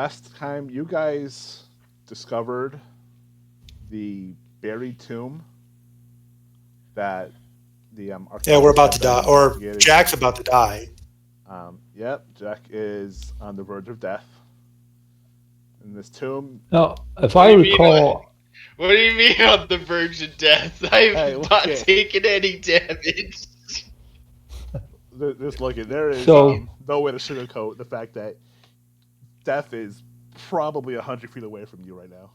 last time you guys discovered the buried tomb that the Yeah, we're archaeologists about have to die, been or investigating. Jack's about to die. Yep, Jack is on the verge of death in this tomb. Now, if What do I you mean? recall, What do you mean on the verge of death? I've Hey, look not at taken any damage. just look at there is so no way to sugarcoat the fact that death is probably 100 feet away from you right now.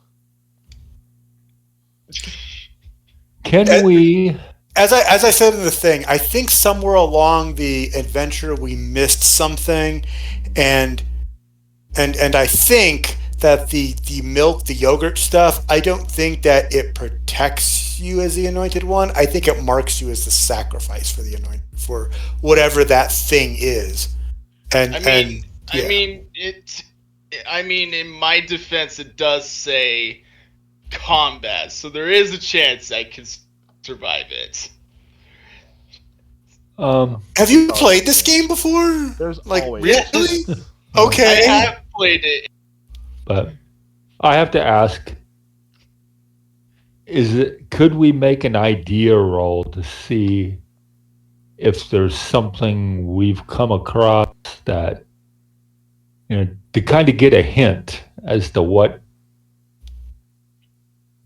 can we? As I said in the thing, I think somewhere along the adventure we missed something, and and I think that the milk, the yogurt stuff, I don't think that it protects you as the anointed one. I think it marks you as the sacrifice for the anointed, for whatever that thing is. And I and mean, I yeah. mean it. I mean, in my defense, it does say combat, so there is a chance I can survive it. Have you played this game before? There's Like, always a really? chance. I Okay. have played it. But I have to ask: could we make an idea roll to see if there's something we've come across that, to kind of get a hint as to what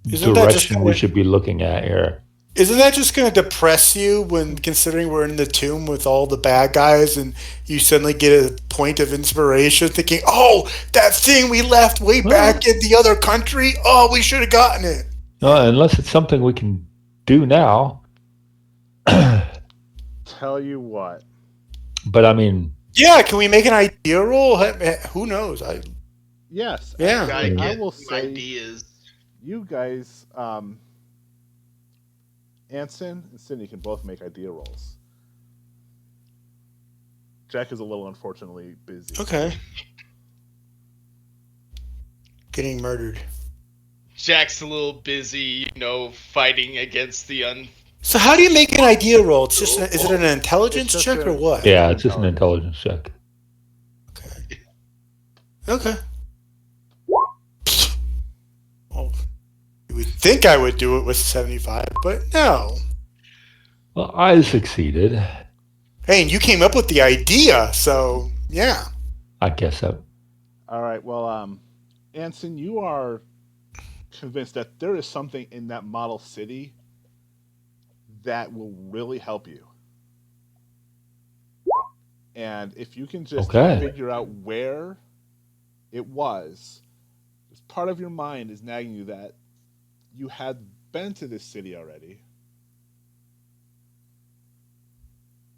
Isn't that just direction we gonna should be looking at here? isn't that just gonna depress you when considering we're in the tomb with all the bad guys and you suddenly get a point of inspiration thinking, oh, that thing we left way back in the other country, oh, we should have gotten it. Unless it's something we can do now. Tell you what, But I mean, Yeah, can we make an idea roll? Who knows? yes, Yeah. Gotta actually, I get will some say ideas. you guys, Anson and Sydney can both make idea rolls. Jack is a little unfortunately busy. Okay. Getting murdered. Jack's a little busy, fighting against the So how do you make an idea roll? It's just is it an intelligence It's just check or a- what? yeah, it's just an intelligence check. Okay. Okay. Well, you would think I would do it with 75, but no. Well, I succeeded. Hey, and you came up with the idea, so yeah. I guess so. All right, well, Anson, you are convinced that there is something in that model city that will really help you. And if you can just Okay. figure out where it was, this part of your mind is nagging you that you had been to this city already.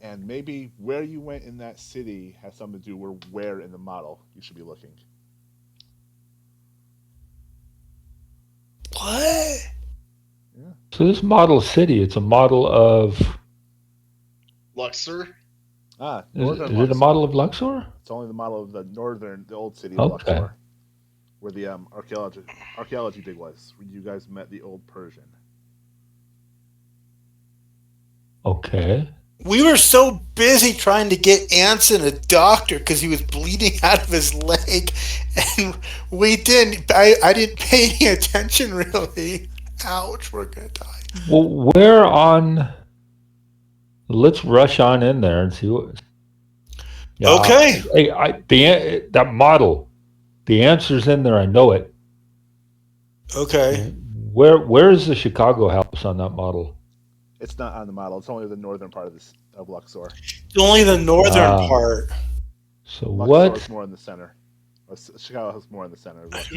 And maybe where you went in that city has something to do with where in the model you should be looking. What? Yeah. So this model city, it's a model of. Luxor. Ah, Is northern it a Luxor. model of Luxor? It's only the model of the old city of Okay. Luxor, where the archaeology dig was. Where you guys met the old Persian. Okay. We were so busy trying to get Anson a doctor because he was bleeding out of his leg, and we didn't. I didn't pay any attention really. Ouch, we're gonna die. Well, where on? Let's rush on in there and see what. Yeah, Okay. that model, the answer's in there. I know it. Okay. Where is the Chicago house on that model? It's not on the model. It's only the northern part of Luxor. Only the northern Ah. part. So Luxor what? is more in the center. Chicago is more in the center of Luxor.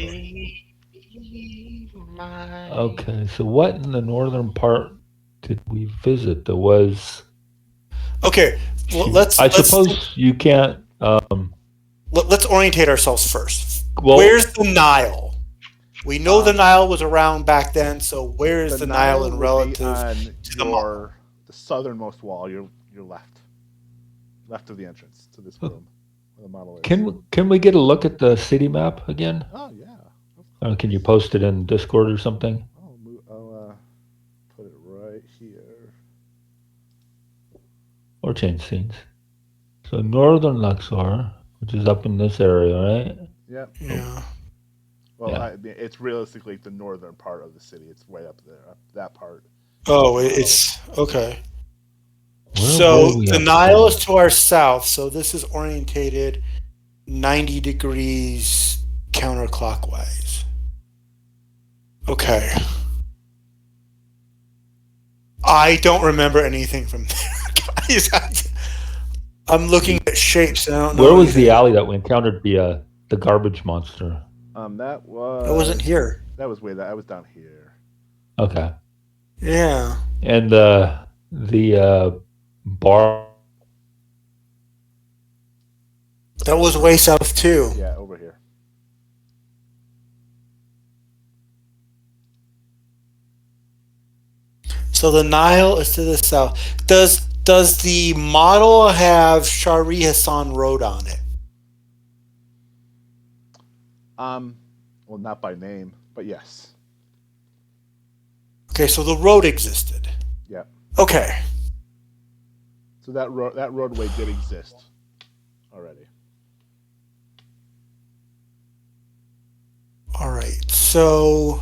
Okay, so what in the northern part did we visit? There was. Okay. Well, let's suppose you can't. let's orientate ourselves first. Well, Where's the Nile? We know the Nile was around back then, so where is the Nile in would be relative on to the model? the southernmost wall, your left of the entrance to this room, where the model is. Can we get a look at the city map again? Oh yeah. Can you post it in Discord or something? I'll put it right here. Or change scenes. So northern Luxor, which is up in this area, right? Yep. Yeah. Well, Yeah. I mean, it's realistically the northern part of the city. It's way up there, up that part. Oh, it's okay. Where were So we the up Nile is there? to our south. So this is orientated 90 degrees counterclockwise. Okay. I don't remember anything from there, guys. I'm looking at shapes and I don't Where know was the anything. alley that we encountered the garbage monster? That I wasn't was here. I was down here. Okay. Yeah. And the bar. That was way south too. Yeah, over here. So the Nile is to the south. Does the model have Shari Hassan Road on it? Um, well, not by name, but yes. Okay, so the road existed. Yeah. Okay. So that roadway did exist already. All right. So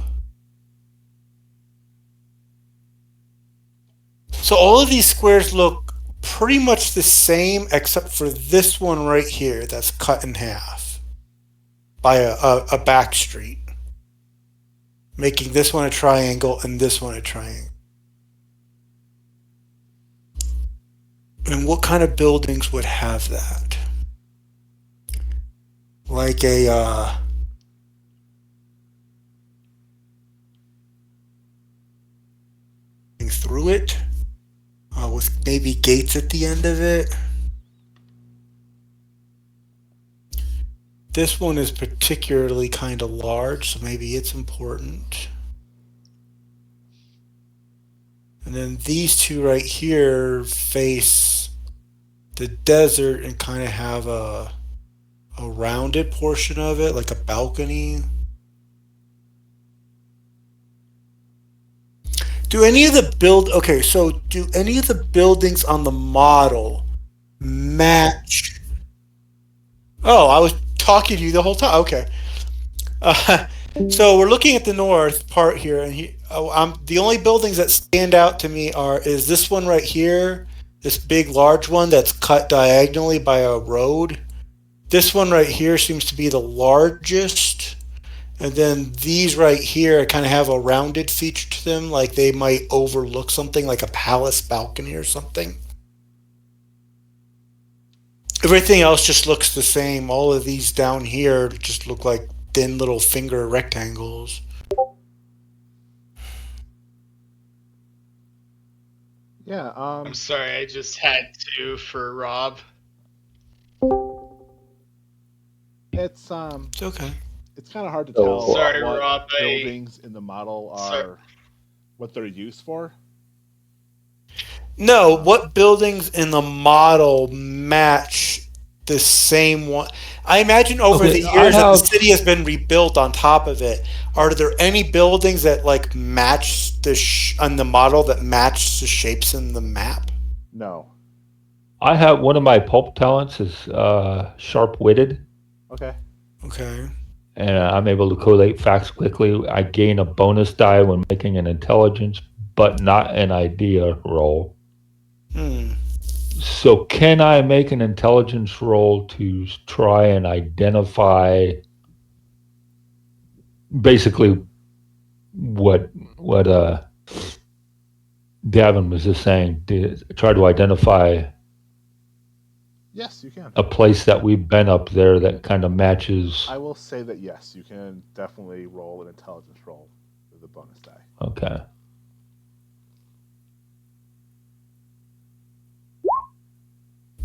all of these squares look pretty much the same except for this one right here that's cut in half by a back street, making this one a triangle and this one a triangle. And what kind of buildings would have that? Like a through it with maybe gates at the end of it. This one is particularly kind of large, so maybe it's important. And then these two right here face the desert and kind of have a rounded portion of it, like a balcony. Do any of the do any of the buildings on the model match? Oh, I was talking to you the whole time. Okay. Uh, so we're looking at the north part here, and the only buildings that stand out to me is this one right here, this big large one that's cut diagonally by a road. This one right here seems to be the largest, and then these right here kind of have a rounded feature to them, like they might overlook something like a palace balcony or something. Everything else just looks the same. All of these down here just look like thin little finger rectangles. Yeah. I'm sorry, I just had to for Rob. It's It's okay. it's kind of hard to Oh, tell Sorry, what Rob. buildings in the model Sorry. are what they're used for. No, what buildings in the model match the same one? I imagine over Okay, the I years that the have- city has been rebuilt on top of it. Are there any buildings that like match on the model that match the shapes in the map? No. I have one of my pulp talents is sharp-witted, Okay. Okay. and I'm able to collate facts quickly. I gain a bonus die when making an intelligence, but not an idea roll. So can I make an intelligence roll to try and identify basically what Gavin was just saying, to try to identify Yes, you can. a place that we've been up there that kind of matches? I will say that yes, you can definitely roll an intelligence roll with a bonus die. Okay.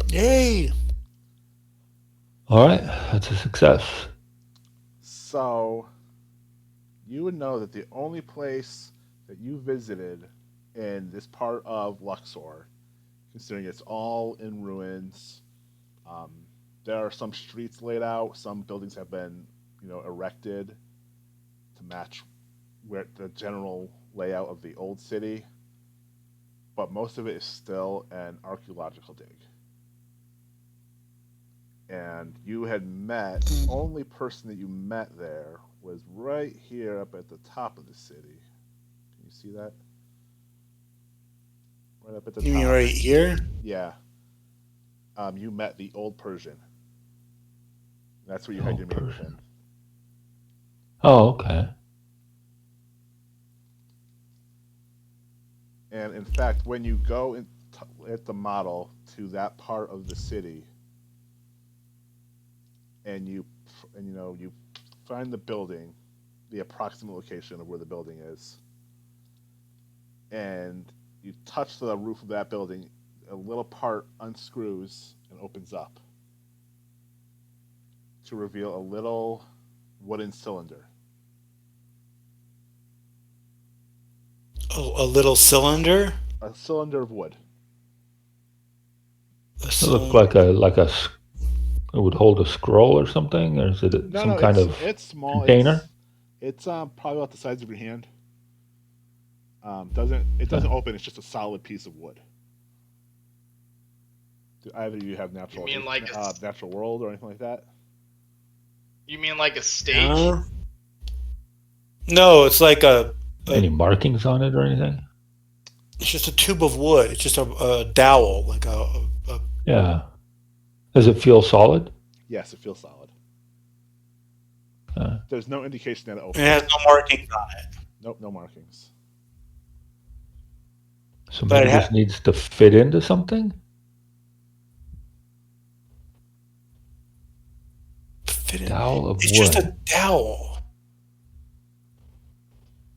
Yay! All right, that's a success. So you would know that the only place that you visited in this part of Luxor, considering it's all in ruins, there are some streets laid out, some buildings have been, erected to match where the general layout of the old city, but most of it is still an archaeological dig. and you had met the only person that you met there was right here up at the top of the city. Can you see that? Right up at the You mean top. right here? Yeah. You met the old Persian. That's where you had your meeting with him. Oh, okay. And in fact, when you go at the model to that part of the city, and you find the building, the approximate location of where the building is, and you touch the roof of that building, a little part unscrews and opens up to reveal a little wooden cylinder. Oh, a little cylinder? A cylinder of wood. It looked like a it would hold a scroll or something, or is it some kind of it's small. container? It's probably about the size of your hand. Doesn't open. It's just a solid piece of wood. Do either of you have natural? You mean like a natural world or anything like that? You mean like a stake? No, it's like Any markings on it or anything? It's just a tube of wood. It's just a dowel, like a Yeah. Does it feel solid? Yes, it feels solid. There's no indication that it opens. It has no markings on it. Nope, no markings. So maybe this needs to fit into something? Dowel of wood. It's just a dowel.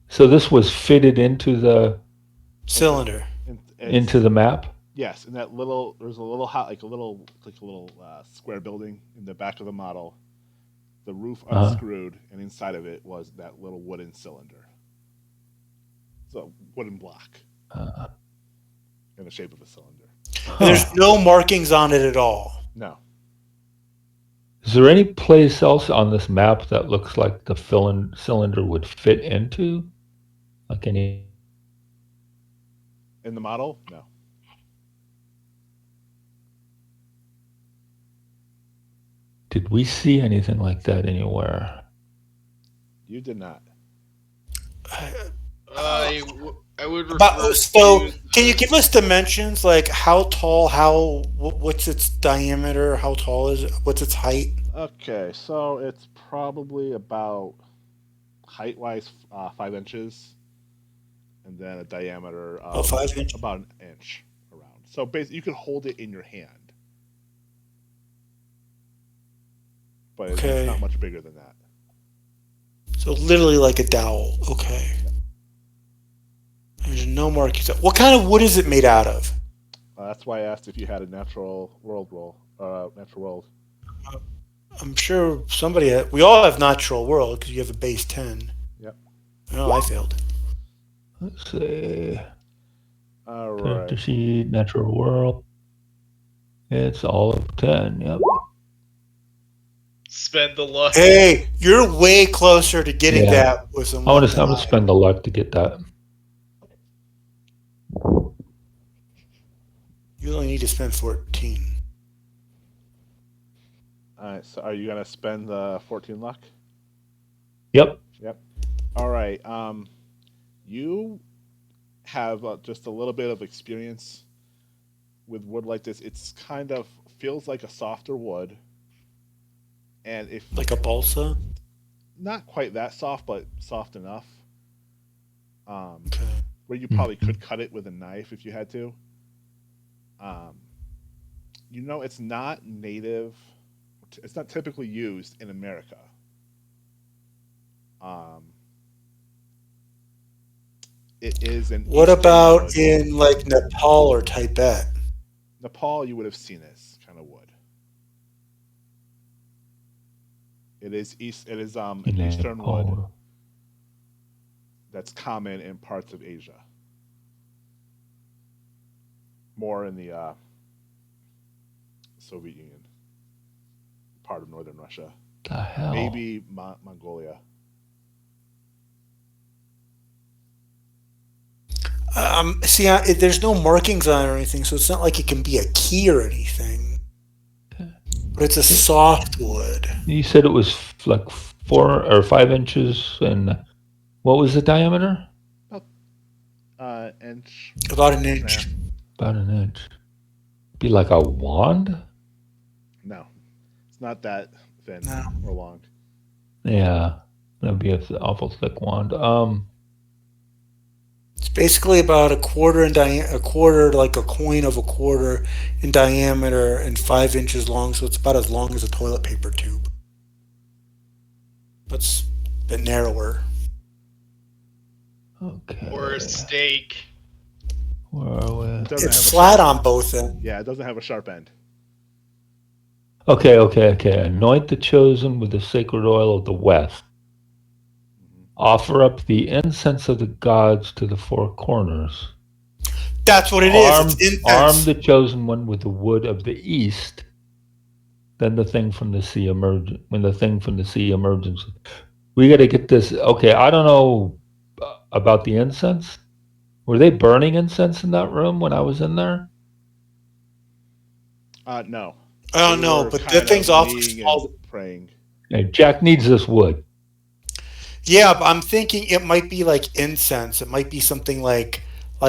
So this was fitted into the cylinder. Into the map? Yes, and there's a little square building in the back of the model. The roof unscrewed, and inside of it was that little wooden cylinder. It's a wooden block in the shape of a cylinder. There's no markings on it at all. No. Is there any place else on this map that looks like the cylinder would fit into? Like any? In the model? No. Did we see anything like that anywhere? You did not. I would refer so, can you give us dimensions? Like how tall? What's its diameter? How tall is it? What's its height? Okay, so it's probably about height-wise 5 inches, and then a diameter of 5 inches, about an inch around. So basically, you could hold it in your hand, but it's not much bigger than that. So literally like a dowel. Okay. There's no markings. What kind of wood is it made out of? That's why I asked if you had a natural world roll. Natural world. I'm sure we all have natural world because you have a base 10. Yep. Oh, I failed. Let's see. All right. Character sheet, natural world. It's all of 10. Yep. Spend the luck. Hey, you're way closer to getting that with some. I'm gonna spend the luck to get that. You only need to spend 14. All right. So, are you gonna spend the 14 luck? Yep. Yep. All right. You have just a little bit of experience with wood like this. It's kind of feels like a softer wood. And if like a balsa, not quite that soft, but soft enough, okay, where you probably could cut it with a knife if you had to. It's not native. It's not typically used in America. It is an. What about in like Nepal or Tibet? Nepal, you would have seen this kind of wood. It is an eastern wood that's common in parts of Asia. More in the Soviet Union, part of northern Russia. The hell? Maybe Mongolia. There's no markings on it or anything, so it's not like it can be a key or anything. Okay. But It's a soft wood. You said it was like 4 or 5 inches, and what was the diameter? Inch. About an inch. About an inch. Be like a wand? No, it's not that thin No. or long. Yeah, that'd be an awful thick wand. It's basically about a quarter in a quarter, like a coin of a quarter in diameter and 5 inches long. So it's about as long as a toilet paper tube. But it's a bit narrower. Okay. Or a steak. Where are we? It doesn't It's have a flat sharp- on both ends. Yeah, it doesn't have a sharp end. Okay. Anoint the chosen with the sacred oil of the west. Offer up the incense of the gods to the 4 corners. That's what it is. It's incense. Arm the chosen one with the wood of the east. Then the thing from the sea emerges. When the thing from the sea emerges, we got to get this. Okay, I don't know about the incense. Were they burning incense in that room when I was in there? No. I don't They know, were but kind that thing's of awfully kneeling small. and praying. Yeah, Jack needs this wood. Yeah, but I'm thinking it might be like incense. It might be something like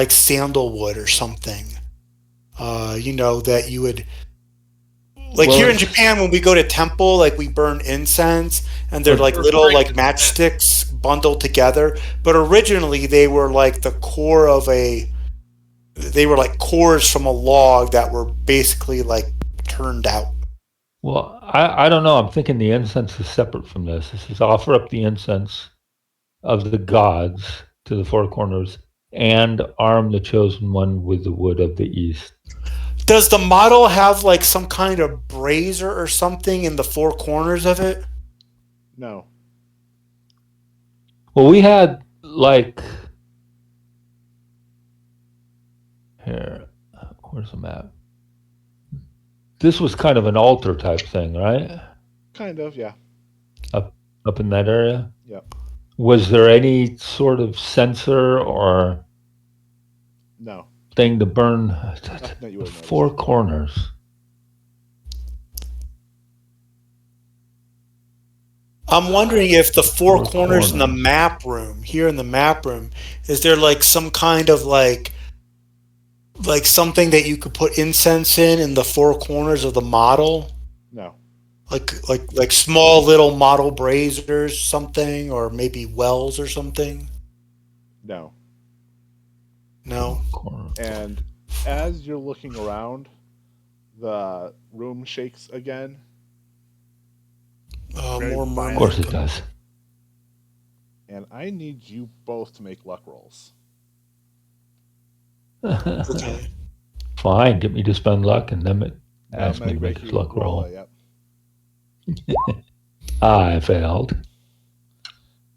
sandalwood or something. That you would like Well, here in Japan when we go to temple, like we burn incense and they're like little like matchsticks bundled together. But originally they were like the core of they were like cores from a log that were basically like turned out. Well, I don't know. I'm thinking the incense is separate from this. This is offer up the incense of the gods to the 4 corners and arm the chosen one with the wood of the east. Does the model have like some kind of brazier or something in the 4 corners of it? No. Well, we had like here. Where's the map? This was kind of an altar type thing, right? Kind of, yeah. Up in that area? Yep. Was there any sort of censer or No. thing to burn Nothing that you the would 4 notice. corners? I'm wondering if the 4 Four corners in the corners. map room, here in the map room, is there like some kind of like something that you could put incense in the 4 corners of the model? No. Like small little model braziers, something, or maybe wells or something? No. No. Corner. And as you're looking around, the room shakes again. Very More Of violent. course it does. And I need you both to make luck rolls. Okay. Fine, get me to spend luck and then That'll ask me to make a you luck roll. it, Yep. I failed.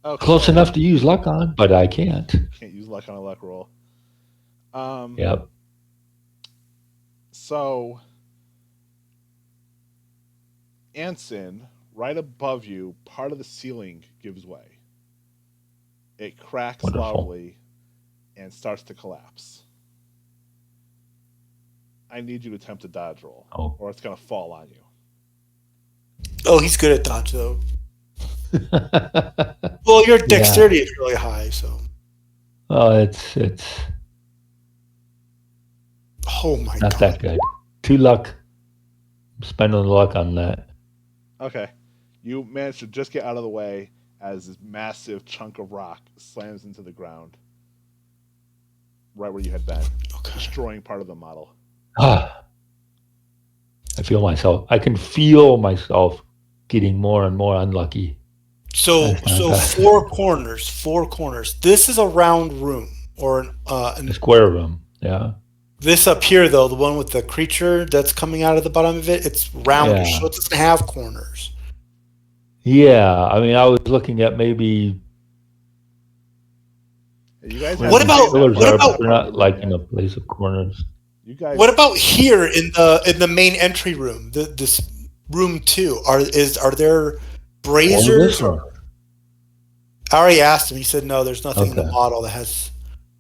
Okay. Close enough to use luck on, but I can't. Can't use luck on a luck roll. Yep. So, Anson, right above you, part of the ceiling gives way. It cracks Wonderful. loudly and starts to collapse. I need you to attempt a dodge roll, Oh. or it's going to fall on you. Oh, he's good at dodge though. Well, your dexterity is really high, so. Oh, it's Oh my not god. that good. 2 luck. I'm spending luck on that. Okay. You manage to just get out of the way as this massive chunk of rock slams into the ground right where you had been, Okay. destroying part of the model. I can feel myself getting more and more unlucky. So That's fantastic. 4 corners. This is a round room, or A square room, yeah. this up here though, the one with the creature that's coming out of the bottom of it, it's roundish, Yeah. so it doesn't have corners. Yeah, I mean, I was looking at maybe You guys where What the about- pillars what are, about- but they're not like in a place of corners. You guys. What about here in the main entry room, this room 2? Are there braziers? Or I already asked him. He said no. There's nothing in the Okay. model that has.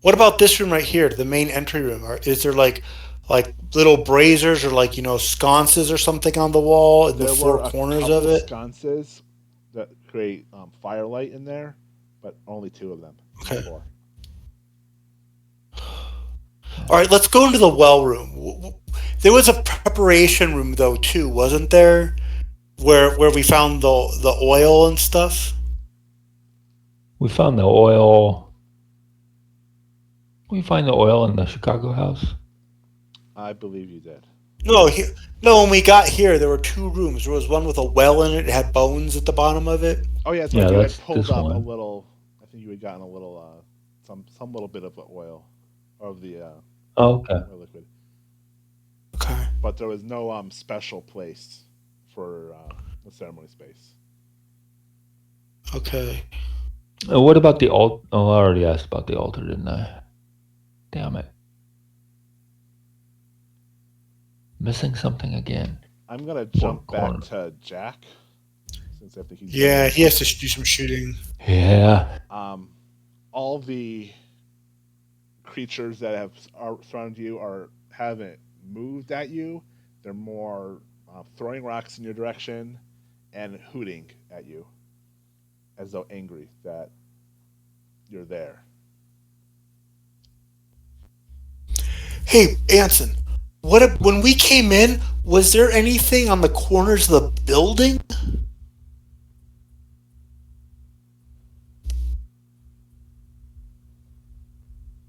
What about this room right here, the main entry room? Is there like like little braziers or like sconces or something on the wall in the There four were a corners of couple it? sconces that create firelight in there, but only 2 of them, not Okay. 4. All right, let's go into the well room. There was a preparation room though too, wasn't there? Where we found the oil and stuff. We found the oil. We find the oil in the Chicago house. I believe you did. No, no. When we got here, there were 2 rooms. There was one with a well in it. It had bones at the bottom of it. Oh yeah, that's Yeah, right. You had that's pulled this up a one. little. I think you had gotten a little, some little bit of the oil, of the Oh, okay. oil liquid. Okay. But there was no special place for the ceremony space. Okay. What about the altar? Oh, I already asked about the altar, didn't I? Damn it. Missing something again. I'm gonna jump back corner. to Jack, since I think he's Yeah, he has to do some shooting. Yeah. all the creatures that are surrounded you haven't moved at you. They're more throwing rocks in your direction and hooting at you, as though angry that you're there. Hey, Anson, when we came in, was there anything on the corners of the building?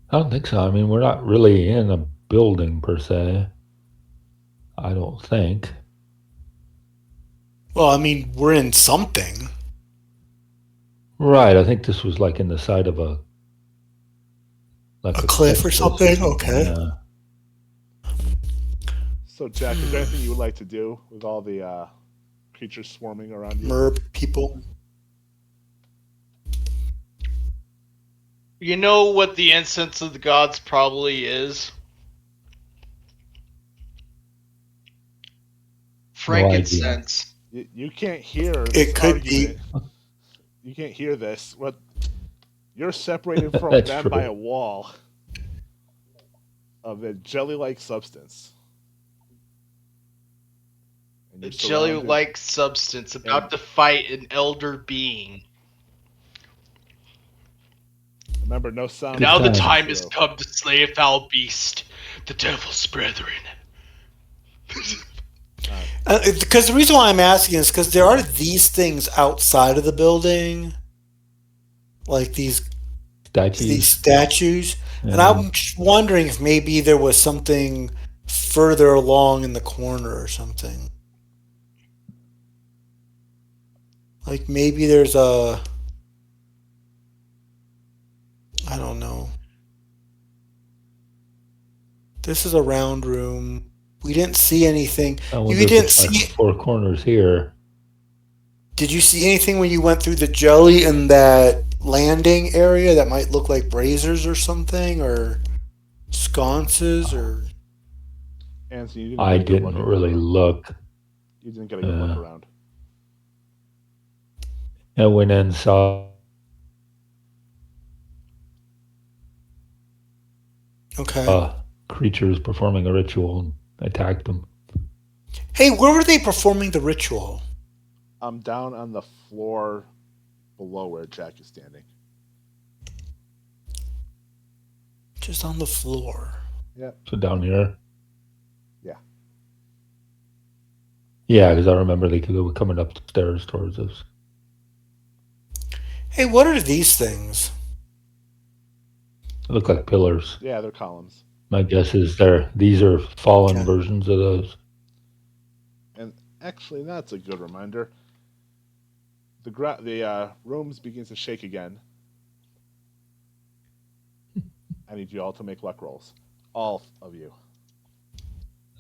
I don't think so. I mean, we're not really in a building per se. I don't think. Well, I mean, we're in something. Right. I think this was like in the side of a cliff or something? Okay. Yeah. So, Jack, is there anything you would like to do with all the creatures swarming around you? Merb people. You know what the incense of the gods probably is? Frankincense. You can't hear this It could argument. be. You can't hear this. What? You're separated from That's them true. by a wall of a jelly-like substance. And A you're surrounded- jelly-like substance about to fight an elder being. Remember, no sound. Now the times. time has come to slay a foul beast, the devil's brethren. Because the reason why I'm asking is because there are these things outside of the building, like these statues, Yeah. and I'm just wondering if maybe there was something further along in the corner or something. Like maybe there's I don't know. This is a round room. We didn't see anything. I wonder You if didn't it's like see. 4 corners here. Did you see anything when you went through the jelly in that landing area that might look like braziers or something, or sconces, or? Anthony, you didn't I get a good didn't look really around. look. You didn't get a good look around. I went in, saw Okay. creatures performing a ritual and attacked them. Hey, where were they performing the ritual? I'm down on the floor below where Jack is standing. Just on the floor. Yeah. So down here. Yeah. Yeah, because I remember they were coming up the stairs towards us. Hey, what are these things? They look like pillars. Yeah, they're columns. My guess is these are fallen versions of those. And actually, that's a good reminder. The rooms begins to shake again. I need you all to make luck rolls. All of you.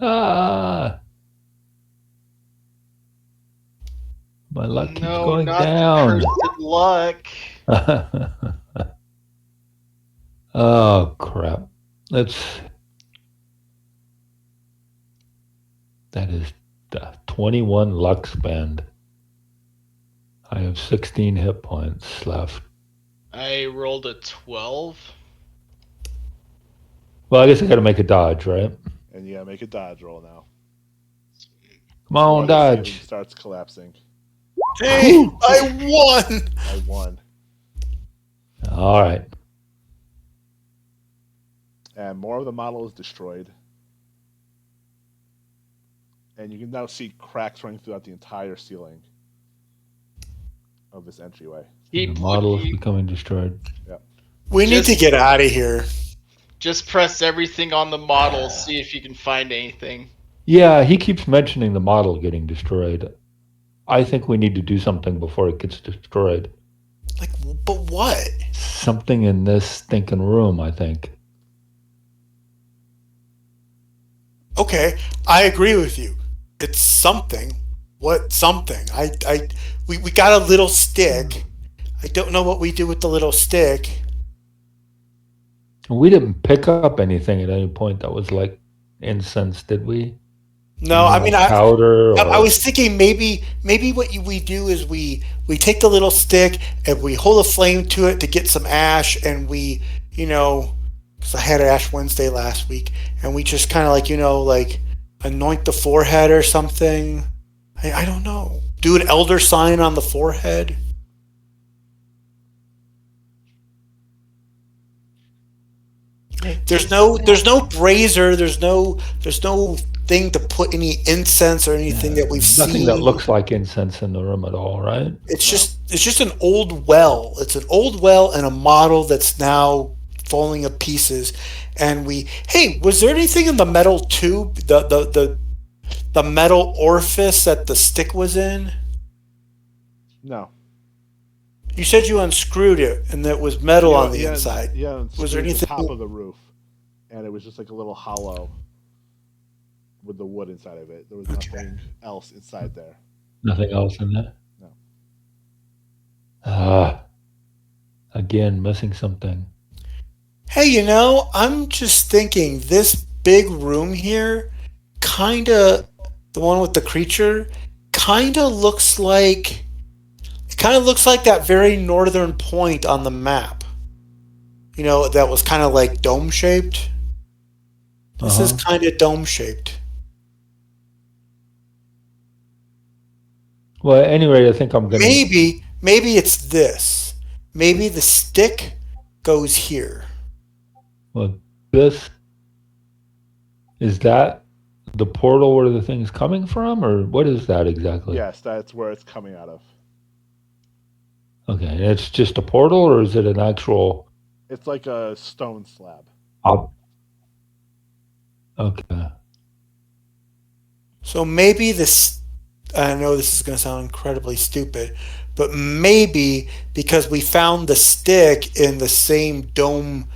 Ah! My luck keeps No, going not down. cursed luck. Oh, crap. That is the 21 luck spend. I have 16 hit points left. I rolled a 12. Well, I guess I got to make a dodge, right? And you gotta make a dodge roll now. Come on, Before the ceiling dodge. starts collapsing. Hey, I won! I won. All right. And more of the model is destroyed. And you can now see cracks running throughout the entire ceiling of this entryway. The Keep model is looking. becoming destroyed. We need to Just- get out of here. Just press everything on the model, see if you can find anything. Yeah, he keeps mentioning the model getting destroyed. I think we need to do something before it gets destroyed. Like, but what? Something in this stinking room, I think. Okay, I agree with you. It's something. What something? We got a little stick. I don't know what we do with the little stick. We didn't pick up anything at any point that was like incense, did we? No, I mean, powder. I was thinking maybe what we do is we take the little stick and we hold a flame to it to get some ash, and we, because I had Ash Wednesday last week, and we just kind of like anoint the forehead or something. I don't know. Do an elder sign on the forehead. There's no brazier. There's no thing to put any incense or anything that we've nothing seen. that looks like incense in the room at all, right? It's just an old well. It's an old well and a model that's now falling to pieces. And was there anything in the metal tube, the metal orifice that the stick was in? No. You said you unscrewed it and that was metal on the inside. Yeah, Was there anything? the top of the roof, and it was just like a little hollow with the wood inside of it. There was nothing else inside there. Nothing else in there? No. Again, missing something. Hey, I'm just thinking this big room here, kind of, the one with the creature, kind of looks like that very northern point on the map. That was kind of like dome shaped. This is kind of dome shaped. Well, at any rate, I think I'm going to... Maybe it's this. Maybe the stick goes here. Well, is that the portal where the thing's coming from, or what is that exactly? Yes, that's where it's coming out of. Okay, and it's just a portal, or is it an actual... It's like a stone slab. Okay. So maybe this... I know this is going to sound incredibly stupid, but maybe because we found the stick in the same dome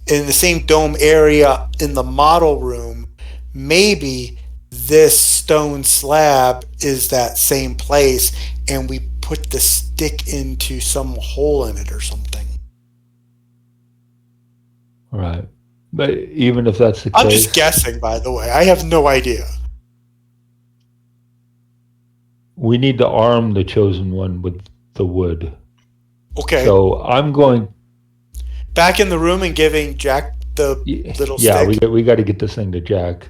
area in the model room, maybe this stone slab is that same place, and we put the stick into some hole in it or something. Right. But even if that's the case... I'm just guessing, by the way. I have no idea. We need to arm the chosen one with the wood. Okay. So I'm going... Back in the room and giving Jack the little stick? Yeah, we got to get this thing to Jack.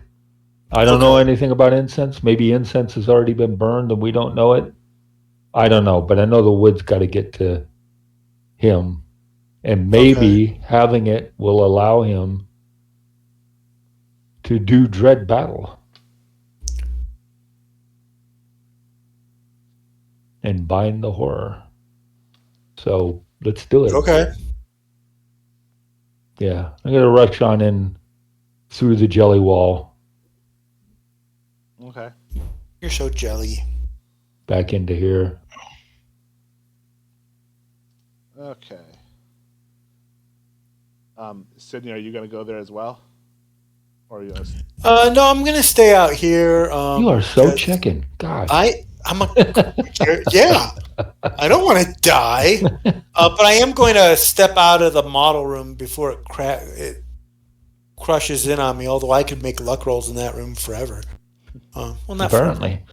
I don't know anything about incense. Maybe incense has already been burned and we don't know it. I don't know, but I know the wood's got to get to him. And maybe having it will allow him to do dread battle. And bind the horror. So let's do it. Okay. Yeah, I'm going to rush on in through the jelly wall. Okay. You're so jelly. Back into here. Okay. Sydney, are you going to go there as well? Or are you going to... No, I'm going to stay out here. You are so chicken. God. I'm a... yeah. I don't want to die. But I am going to step out of the model room before it crushes in on me, although I could make luck rolls in that room forever. Well, not apparently.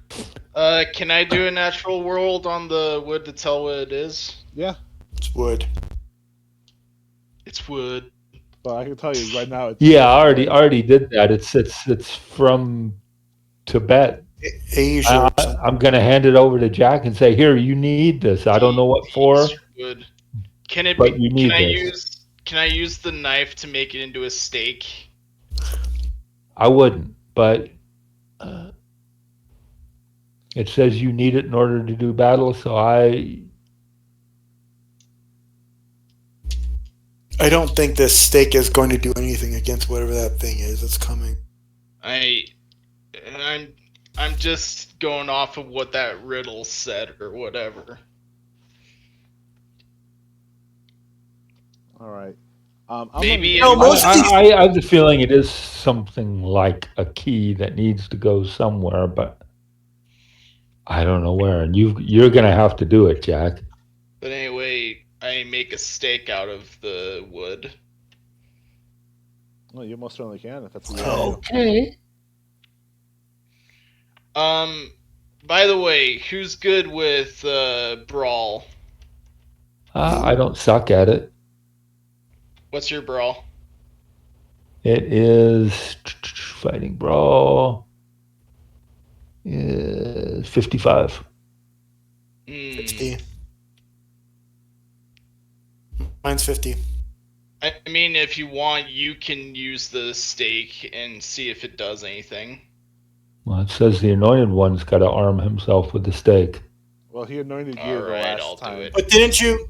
Forever. Can I do a natural world on the wood to tell what it is? Yeah. It's wood. It's wood. But I can tell you right now, it's Yeah, I already did that. It's from Tibet. Asia or something. I'm going to hand it over to Jack and say, here, you need this. I don't know what for, Wood. Can it but be? you Can need I this. use? Can I use the knife to make it into a steak? I wouldn't, but it says you need it in order to do battle, so I don't think this stake is going to do anything against whatever that thing is that's coming. I'm just going off of what that riddle said or whatever. all right. Maybe I have the feeling it is something like a key that needs to go somewhere, but I don't know where. And you're going to have to do it, Jack. But anyway, I make a steak out of the wood. Well, you most certainly can if that's what you want to do. Okay. By the way, who's good with brawl? I don't suck at it. What's your brawl? It is fighting brawl. Is 55. 50. Mine's 50. I mean, if you want, you can use the steak and see if it does anything. Well, it says the anointed one's got to arm himself with the stake. Well, he anointed you All the right, last I'll time. do it. But didn't you?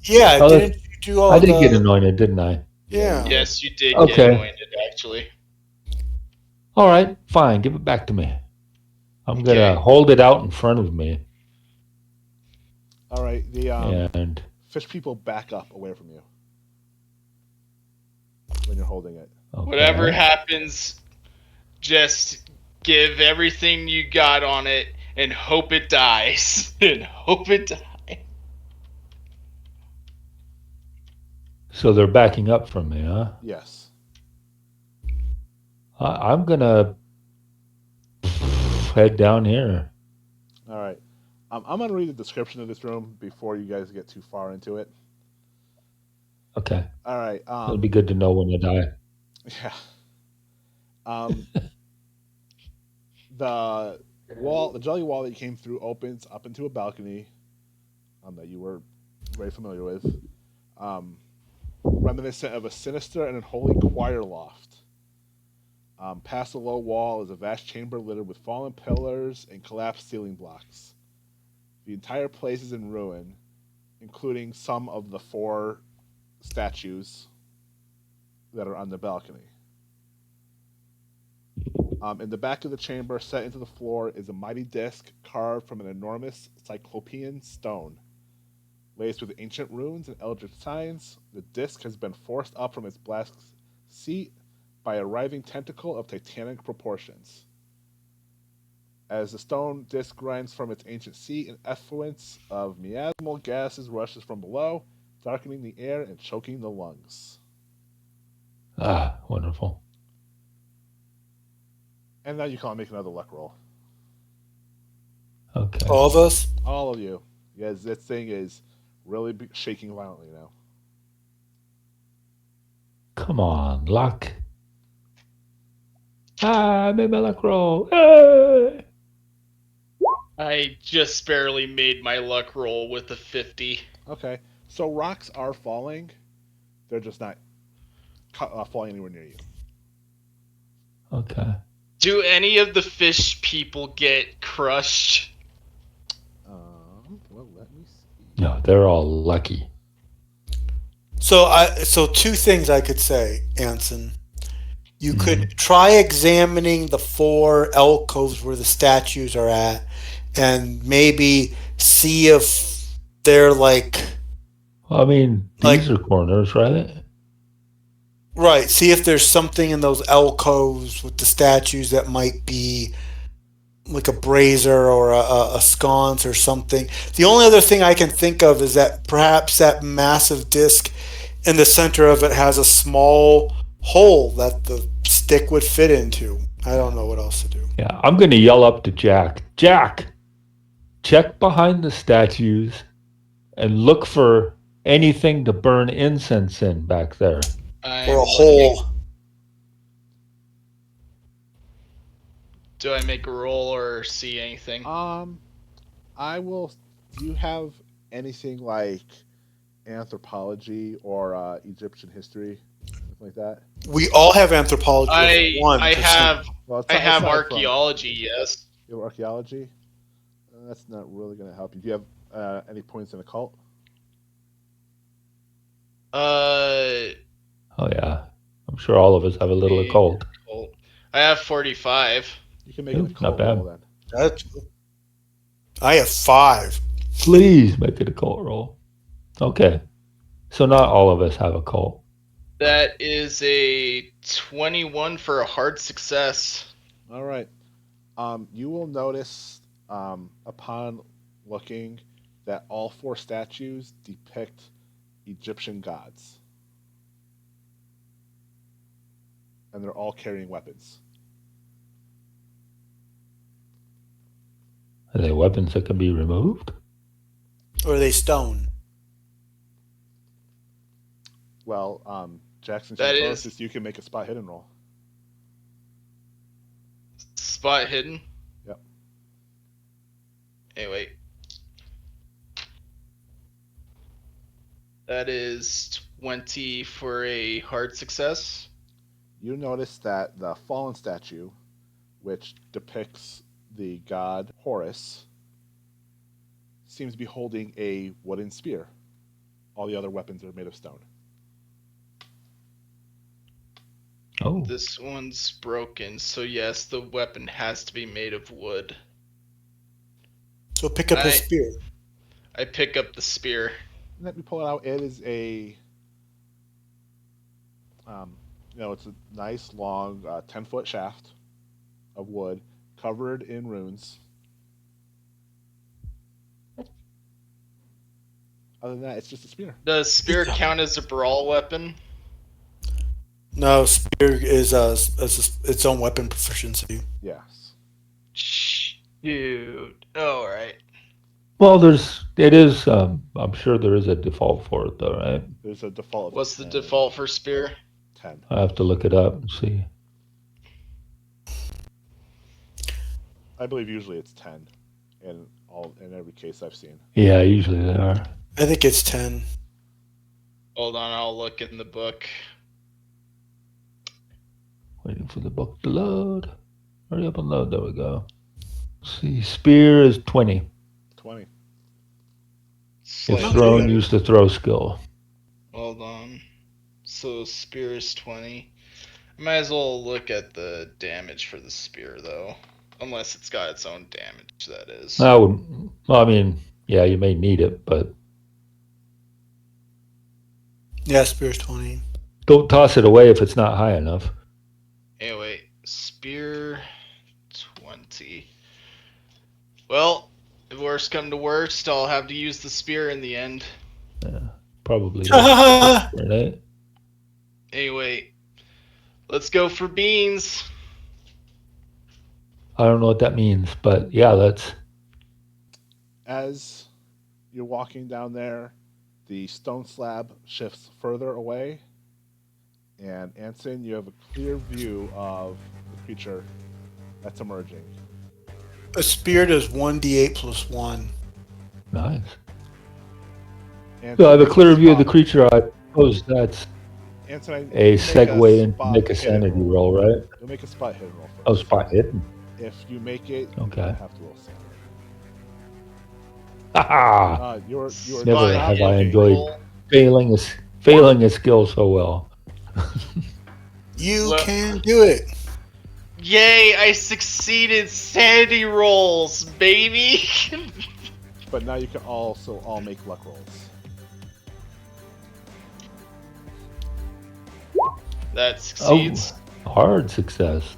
Yeah, Oh, didn't you do all I the? did get anointed, didn't I? Yeah. Yes, you did Okay. get anointed, actually. All right, fine. Give it back to me. I'm Okay. going to hold it out in front of me. All right, the And fish people back up away from you when you're holding it. okay. Whatever happens, just give everything you got on it and hope it dies. And hope it dies. So they're backing up from me, huh? Yes. I'm going to head down here. All right. I'm going to read the description of this room before you guys get too far into it. Okay. All right. It'll be good to know when you die. Yeah. The jelly wall that you came through opens up into a balcony that you were very familiar with, reminiscent of a sinister and unholy choir loft. Past the low wall is a vast chamber littered with fallen pillars and collapsed ceiling blocks. The entire place is in ruin, including some of the 4 statues that are on the balcony. In the back of the chamber, set into the floor, is a mighty disc carved from an enormous cyclopean stone. Laced with ancient runes and eldritch signs, the disc has been forced up from its black seat by a writhing tentacle of titanic proportions. As the stone disc grinds from its ancient seat, an effluence of miasmal gases rushes from below, darkening the air and choking the lungs. Ah, wonderful. And now you can all make another luck roll. Okay. All of us? All of you. Yes, this thing is really shaking violently now. Come on, luck. I made my luck roll. Hey! I just barely made my luck roll with a 50. Okay, so rocks are falling. They're just not falling anywhere near you. Okay. Do any of the fish people get crushed? Well, let me see. No, they're all lucky. So 2 things I could say, Anson. You could try examining the 4 alcoves where the statues are at, and maybe see if they're like. I mean, these are corners, right? Right. See if there's something in those alcoves with the statues that might be like a brazier or a sconce or something. The only other thing I can think of is that perhaps that massive disc in the center of it has a small hole that the stick would fit into. I don't know what else to do. Yeah, I'm going to yell up to Jack. Jack, check behind the statues and look for anything to burn incense in back there. Or a hole. Do I make a roll or see anything? I will. Do you have anything like anthropology or Egyptian history, something like that? We all have anthropology. I 1%. have Well, I have aside from archaeology. Yes. your archaeology. That's not really going to help you. Do you have any points in occult? Uh, Oh yeah, I'm sure all of us have a little occult. I have 45. You can make Ooh, an not occult bad. roll then. I have 5. Please make it a cult roll. Okay, so not all of us have a cult. That is a 21 for a hard success. All right. You will notice upon looking that all 4 statues depict Egyptian gods. And they're all carrying weapons. Are they weapons that can be removed? Or are they stone? Well, Jackson, That you're is- closest, you can make a spot hidden roll. Spot hidden? Yep. Hey, wait. That is 20 for a hard success. You notice that the fallen statue, which depicts the god Horus, seems to be holding a wooden spear. All the other weapons are made of stone. Oh, This one's broken, so yes, the weapon has to be made of wood. So pick up his spear. I pick up the spear. Let me pull it out. It is a, it's a nice long 10-foot shaft of wood covered in runes. Other than that, it's just a spear. Does spear count as a brawl weapon? No, spear is its own weapon proficiency. Yes. Shoot. Oh, right. well, I'm sure there is a default for it though, right? There's a default. What's the default for spear? 10. I have to look it up and see. I believe usually it's 10 in every case I've seen. Yeah, usually they are. I think it's 10. Hold on, I'll look in the book. Waiting for the book to load. Hurry up and load. There we go. Let's see, spear is 20. 20. If Not thrown, bad. use the throw skill. Hold on. So spear is 20. I might as well look at the damage for the spear, though. Unless it's got its own damage, that is. Well, I mean, yeah, you may need it, but Yeah, spear's 20. don't toss it away if it's not high enough. Anyway, spear 20. Well, if worst come to worst, I'll have to use the spear in the end. Yeah, probably. Right? Anyway, let's go for beans. I don't know what that means, but yeah, let's. As you're walking down there, the stone slab shifts further away, and Anson, you have a clear view of the creature that's emerging. A spear does 1d8 plus 1. Nice. Anson, So I have a make clear view of the spot- creature. I suppose that's Anson, a make segue into spot make a hidden sanity roll, right? You'll make a spot hidden roll first. Oh, spot hidden. If you make it, Okay. you have to roll sanity. Haha! You're Never not have I looking. enjoyed failing a skill so well. You Look. can do it. Yay, I succeeded sanity rolls, baby! But now you can also all make luck rolls. That succeeds. Hard success.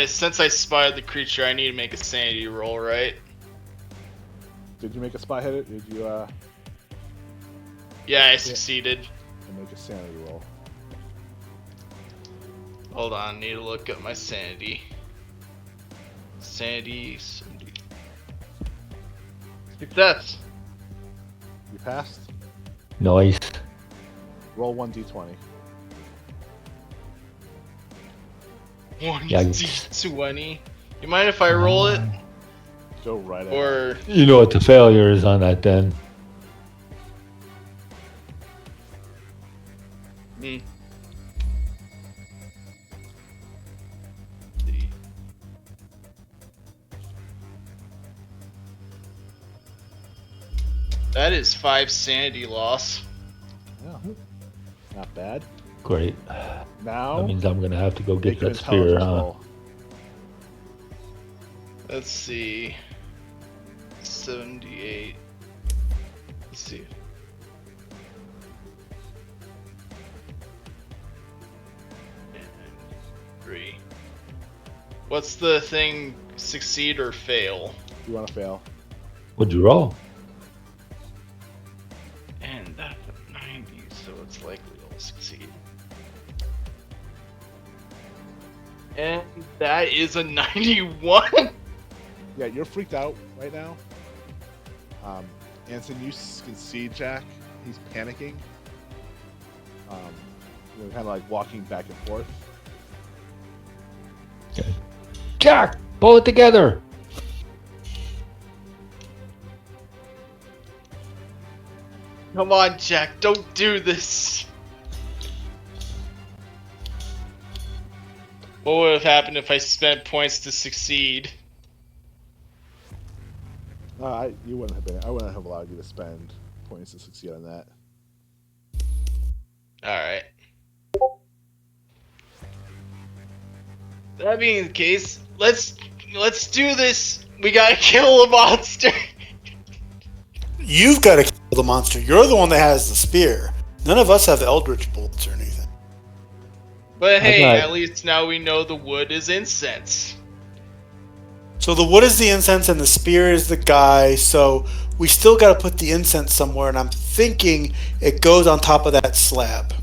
Since I spotted the creature, I need to make a sanity roll, right? Did you make a spot hit? Did you Yeah, I succeeded. make a sanity roll? Hold on, need to look up my sanity. Sanity. Success. You passed. Nice. Roll 1d20. Yeah. 1d20. You mind if I roll it? Go right ahead. Or You know what the failure is on that then. me? That is 5 sanity loss. Yeah. Not bad. Great. Now, That means I'm going to have to go make get an that spear, intelligence huh? roll. Let's see. 78. Let's see. Three. What's the thing? Succeed or fail? You want to fail. What'd you roll? And that's a 90, so it's likely it'll succeed. And that is a 91. Yeah, you're freaked out right now. Anson, you can see Jack. He's panicking. Kind of like walking back and forth. Okay. Jack, pull it together. Come on, Jack, don't do this. What would have happened if I spent points to succeed? You wouldn't have been. I wouldn't have allowed you to spend points to succeed on that. Alright. That being the case, let's do this. We gotta kill a monster. You've got to kill the monster. You're the one that has the spear. None of us have eldritch bolts or anything. But hey, Okay. at least now we know the wood is incense. So the wood is the incense and the spear is the guy. So we still got to put the incense somewhere. And I'm thinking it goes on top of that slab.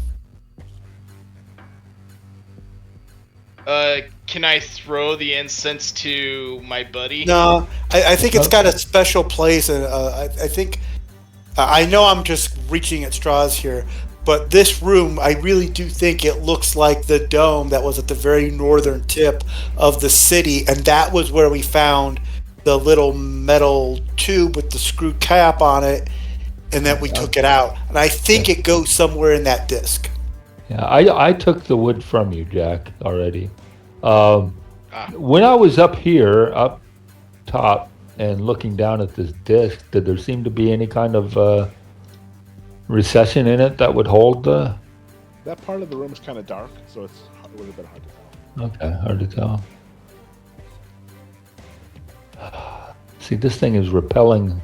Can I throw the incense to my buddy? No, I think it's got a special place. And I think, I know I'm just reaching at straws here. But this room, I really do think it looks like the dome that was at the very northern tip of the city. And that was where we found the little metal tube with the screw cap on it. And then we took it out. And I think it goes somewhere in that disc. Yeah, I took the wood from you, Jack, already. When I was up here, up top, and looking down at this disc, did there seem to be any kind of recession in it that would hold the... That part of the room is kind of dark, so it would have been hard to tell. Okay, hard to tell. See, this thing is repelling.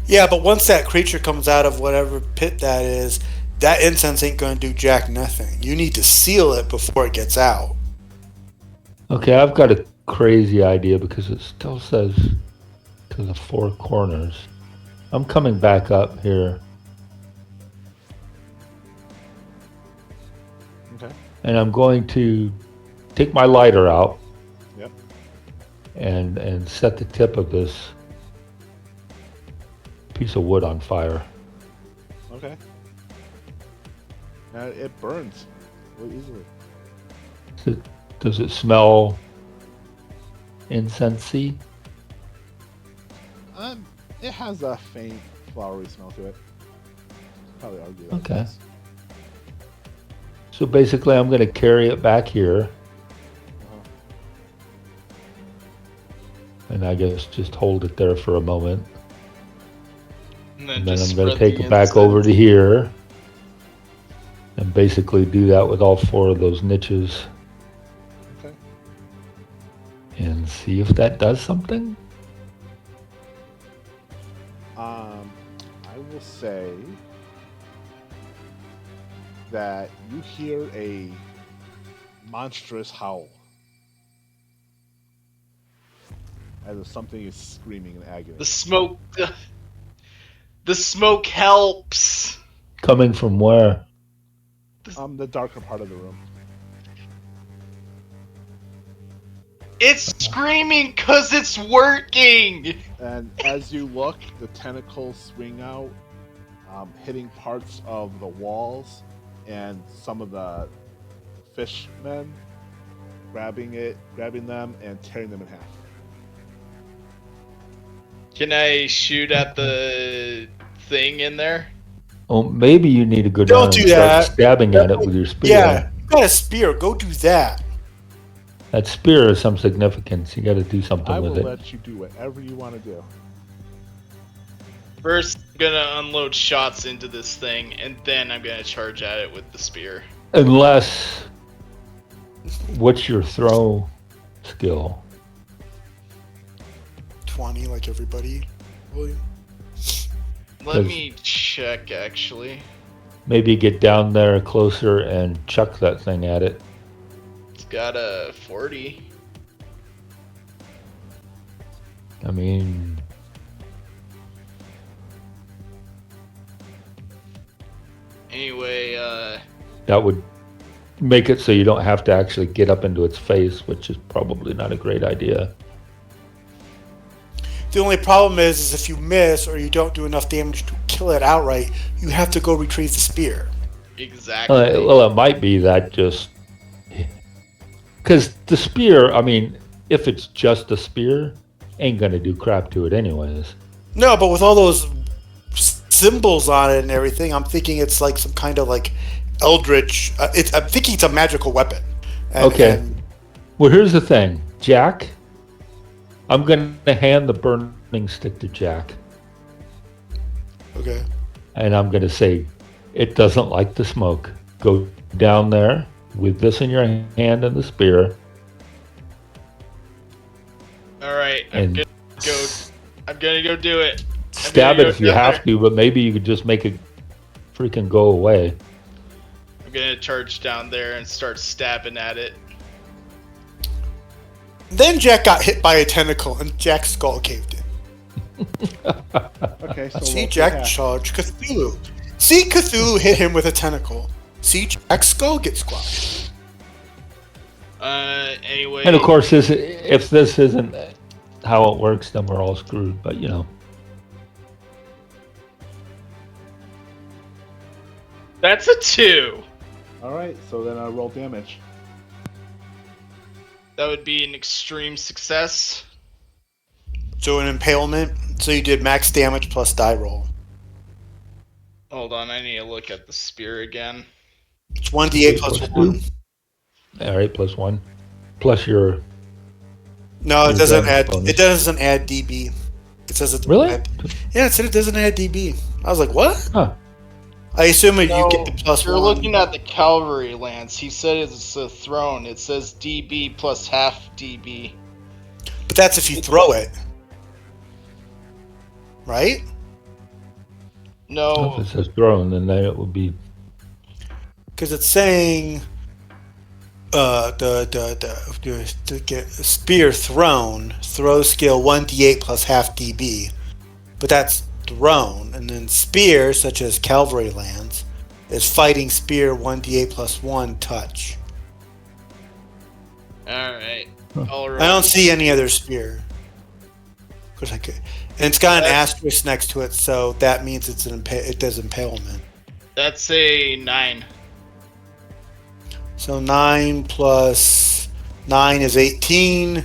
Yeah, but once that creature comes out of whatever pit that is, that incense ain't going to do jack nothing. You need to seal it before it gets out. Okay, I've got a crazy idea because it still says to the four corners. I'm coming back up here. Okay. And I'm going to take my lighter out. Yep. And set the tip of this piece of wood on fire. Okay. It burns really easily. Does it smell incensey? It has a faint flowery smell to it. Probably argue that. Okay. Yes. So basically I'm going to carry it back here. Uh-huh. And I guess just hold it there for a moment. And And then just I'm going to spread take the it back over to incense. here. And basically do that with all four of those niches. Okay. And see if that does something. I will say that you hear a monstrous howl as if something is screaming in agony. The smoke helps. Coming from where? The darker part of the room. It's screaming because it's working. And as you look, the tentacles swing out hitting parts of the walls and some of the fishmen, grabbing them and tearing them in half. Can I shoot at the thing in there? Oh, maybe you need to go Don't down do and start that. stabbing at it with your spear. Yeah, you got a spear. Go do that. That spear has some significance. You got to do something I will with it. let you do whatever you want to do. First, I'm gonna unload shots into this thing, and then I'm gonna charge at it with the spear. Unless, what's your throw skill? 20, like everybody. William. Let me check, actually. Maybe get down there closer and chuck that thing at it. It's got a 40. I mean, Anyway, that would make it so you don't have to actually get up into its face, which is probably not a great idea. The only problem is if you miss or you don't do enough damage to kill it outright, you have to go retrieve the spear. exactly. Well, it might be that just because the spear, I mean, if it's just a spear, ain't gonna do crap to it anyways. No, but with all those symbols on it and everything, I'm thinking it's like some kind of like eldritch. I'm thinking it's a magical weapon. Okay. Well, here's the thing, Jack. I'm gonna hand the burning stick to Jack, Okay. and I'm gonna say, it doesn't like the smoke. Go down there with this in your hand and the spear, All right, and I'm gonna go do it. stab it if you have to, but maybe you could just make it freaking go away. I'm gonna charge down there and start stabbing at it. Then Jack got hit by a tentacle and Jack's skull caved in. Okay, so See, roll Jack for half. charged Cthulhu. See, Cthulhu hit him with a tentacle. See, Jack's skull gets squashed. Anyway. And of course, if this isn't how it works, then we're all screwed. But you know, That's a 2. All right, so then roll damage. That would be an extreme success. So an impalement. So you did max damage plus die roll. Hold on, I need to look at the spear again. It's 1d8 plus 1. all right, +1, plus your No, it Your doesn't damage add. bonus. It doesn't add DB. It says it. Really? Yeah, it said it doesn't add DB. I was like, what? Huh. I assume you No, get the plus You're 1. looking at the cavalry lance. He said it's a throne. It says DB plus half DB. But that's if you throw it, right? No, If it says throne, then it would be Because it's saying to get a spear thrown, throw skill 1d8 plus half DB, but that's thrown, and then spear, such as cavalry lance, is fighting spear 1d8 plus 1 touch. Alright. I don't see any other spear. Of course I could. And it's got an asterisk next to it, so that means it's it does impalement. That's a 9. So 9 plus 9 is 18.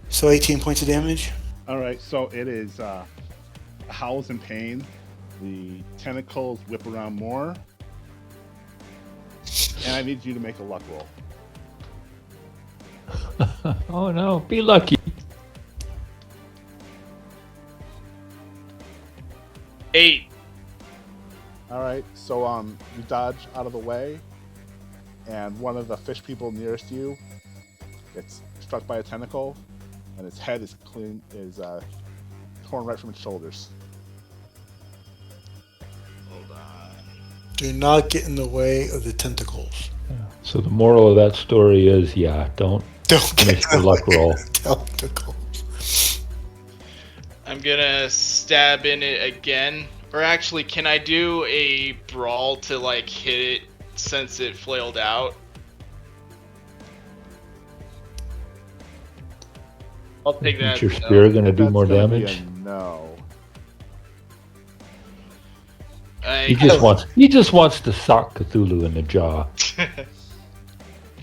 So 18 points of damage. All right, so it is howls in pain. The tentacles whip around more, and I need you to make a luck roll. oh no, be lucky. 8. All right, so you dodge out of the way, and one of the fish people nearest you gets struck by a tentacle, and its head is torn right from its shoulders. Hold on. Do not get in the way of the tentacles. So the moral of that story is, don't Don't get Make in the the luck way roll. of the tentacles. I'm gonna stab in it again. Or actually, can I do a brawl to like hit it since it flailed out? I'll take that. Is your spear going to do That's more gonna be damage? a no. He just wants to sock Cthulhu in the jaw,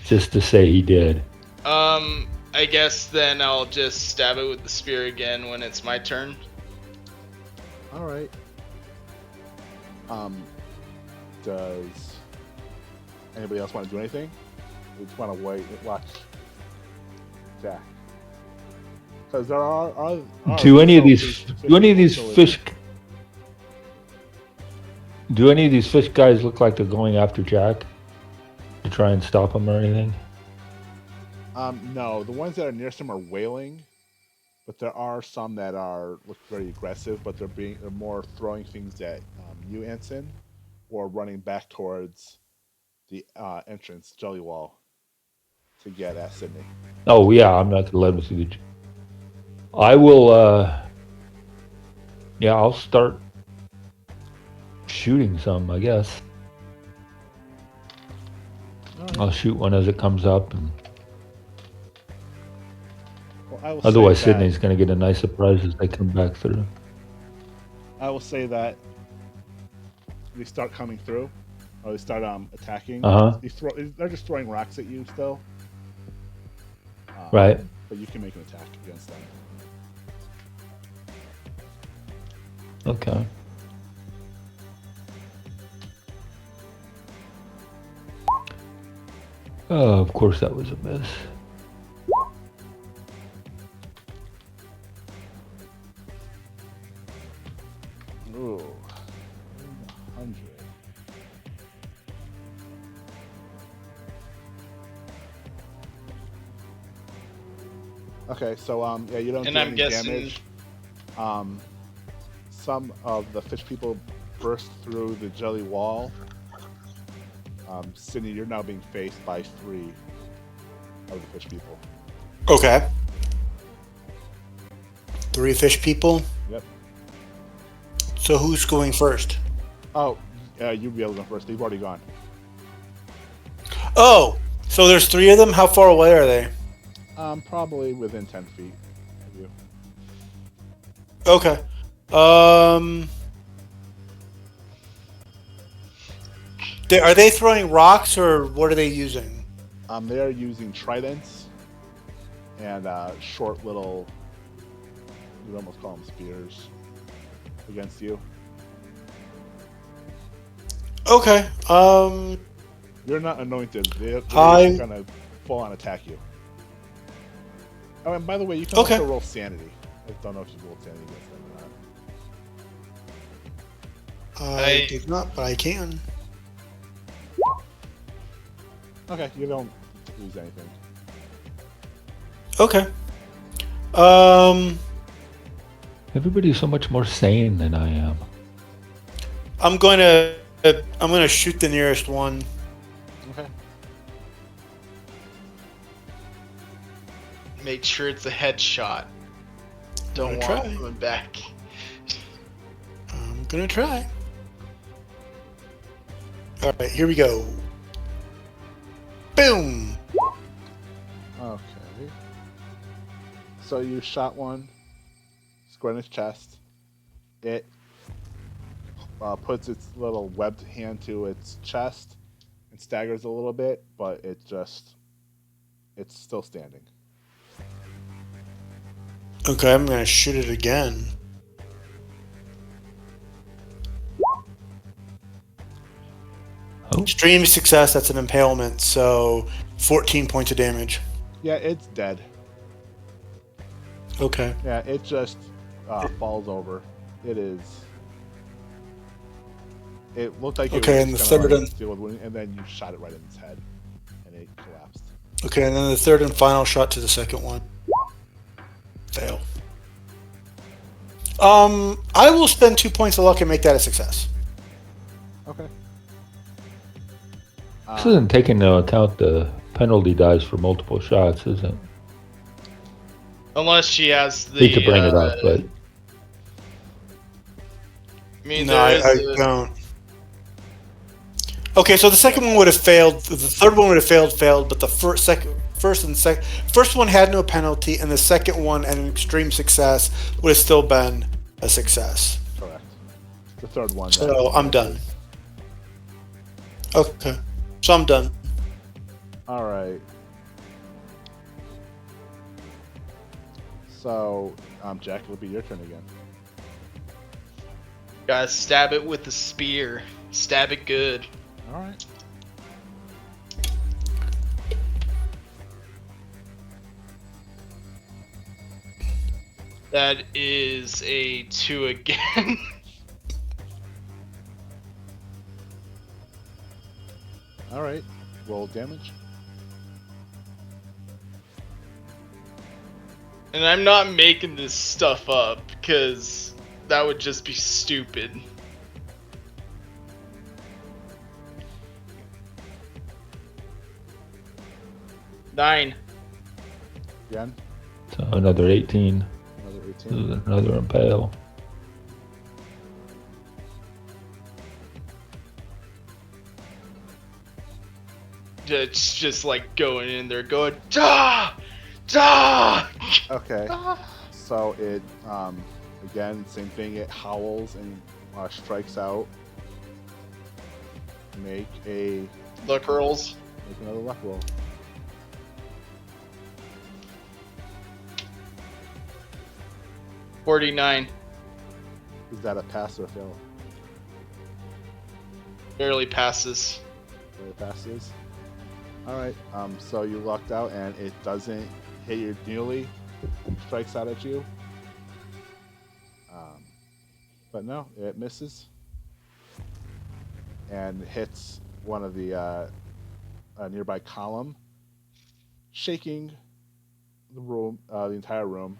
just to say he did. I guess then I'll just stab it with the spear again when it's my turn. All right. Does anybody else want to do anything? We just want to wait and watch Jack. Because there are Do any of these fish guys look like they're going after Jack to try and stop him or anything? No, the ones that are nearest him are wailing, but there are some that look very aggressive, but they're more throwing things at you, Anson, or running back towards the entrance jelly wall to get at Sydney. Oh yeah, I'm not gonna let him see the. I will. Yeah, I'll start shooting some, I guess. Right. I'll shoot one as it comes up. And otherwise, Sydney's going to get a nice surprise as they come back through. I will say that they start coming through, or they start attacking. They're just throwing rocks at you still. Right. But you can make an attack against them. Okay. Oh, of course that was a miss. Ooh. 100. Okay, so yeah, you don't do any damage. Some of the fish people burst through the jelly wall. Sydney, you're now being faced by 3 of the fish people. Okay. 3 fish people? Yep. So who's going first? Oh, you'd be able to go first. They've already gone. Oh, so there's 3 of them? How far away are they? Probably within 10 feet of you. Okay. Are they throwing rocks or what are they using? They are using tridents and short little, you'd almost call them spears, against you. Okay. You're not anointed. They're just gonna full on attack you. Oh, and by the way, you can also roll sanity. I don't know if you rolled sanity against them or not. I did not, but I can. Okay, you don't lose anything. Okay. Everybody's so much more sane than I am. I'm gonna shoot the nearest one. Okay. Make sure it's a headshot. Don't want him coming back. I'm gonna try. All right, here we go. Boom. Okay. So you shot one square in his chest. It puts its little webbed hand to its chest and staggers a little bit, but it's still standing. Okay, I'm gonna shoot it again. Oh. Extreme success, that's an impalement, so 14 points of damage. Yeah, it's dead. Okay. Yeah, it just falls over. It looked like it was and the third and then you shot it right in its head, and it collapsed. Okay, and then the third and final shot to the second one. Fail. I will spend 2 points of luck and make that a success. Okay. This isn't taking into account the penalty dice for multiple shots, is it? Unless she has the. Hate to bring it up, but I mean, no, I don't. Okay, so the second one would have failed. The third one would have failed, but the first one had no penalty, and the second one, an extreme success, would have still been a success. Correct. The third one. So I'm done. Okay. So I'm done. All right. So, Jack, it'll be your turn again. Gotta stab it with the spear. Stab it good. All right. That is a 2 again. All right. Roll damage. And I'm not making this stuff up, because that would just be stupid. Nine. Again. So another 18. Another 18. Another impale. It's just like going in there, going da, da. Okay. So it, again, same thing. It howls and strikes out. Make Luck rolls. another luck roll. $49. Is that a pass or a fail? Barely passes. It passes. All right. So you lucked out, and it doesn't hit you nearly. Strikes out at you. But no, it misses, and hits one of the a nearby column, shaking the room, the entire room.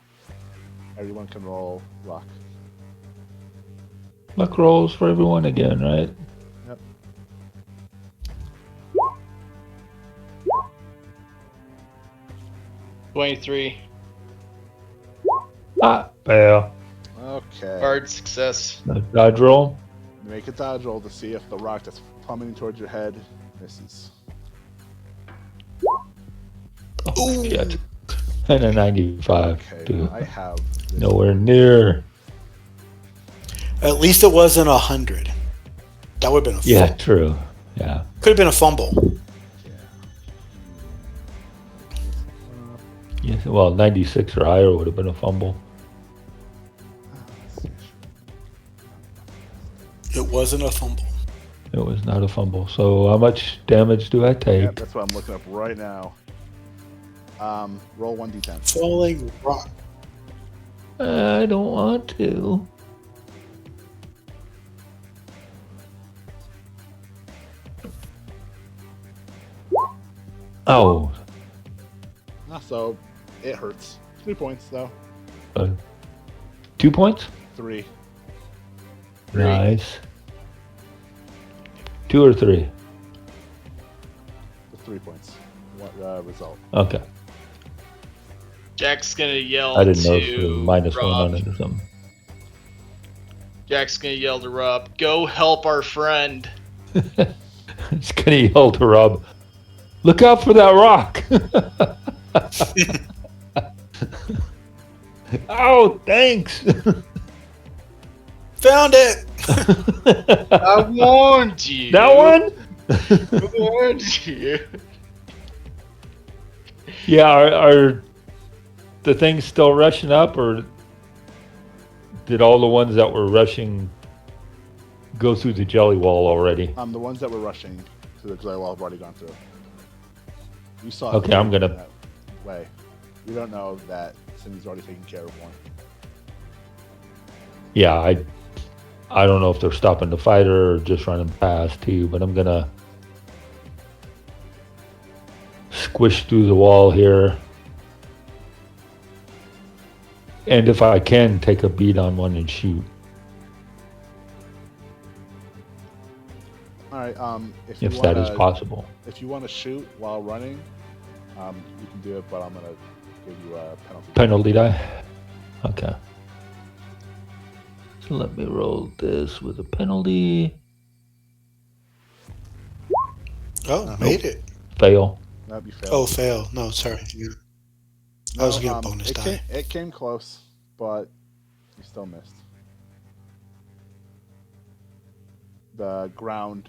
Everyone can roll luck. Luck rolls for everyone again, right? Yep. $23. Ah, fail. Okay. Hard success. Dodge roll. Make a dodge roll to see if the rock that's plummeting towards your head misses. Oh, shit. And a 95. Okay. Dude. I have this. Nowhere near. At least it wasn't 100. That would have been a Yeah, true. Yeah. Could have been a fumble. Yes. Well, 96 or higher would have been a fumble. It wasn't a fumble. It was not a fumble. So how much damage do I take? Yeah, that's what I'm looking up right now. Roll 1d10. Falling rock. I don't want to. Oh, So it hurts. 3 points though. 2 points? 3. Nice. 2 or 3? 3 points. What result? Okay. Jack's gonna yell I didn't know if it to was minus 1 Rob. on it or something. Jack's gonna yell to Rob, "Go help our friend." It's gonna yell to Rob, look out for that rock. Oh, thanks. Found it. I warned you. That one? I warned you. Yeah, are the things still rushing up, or did all the ones that were rushing go through the jelly wall already? The ones that were rushing to the jelly wall have already gone through. You saw. Okay, I'm gonna- that way. You don't know that Cindy's already taken care of one. Yeah, I don't know if they're stopping to fight her or just running past too, but I'm gonna squish through the wall here. And if I can, take a beat on one and shoot. All right. If that is possible. If you want to shoot while running, you can do it, but I'm gonna give you a penalty. Penalty die? Okay. So let me roll this with a penalty. Oh, made it. Fail. That'd be fair. Oh, fail. No, sorry. I was getting a bonus die. It came close, but you still missed. the ground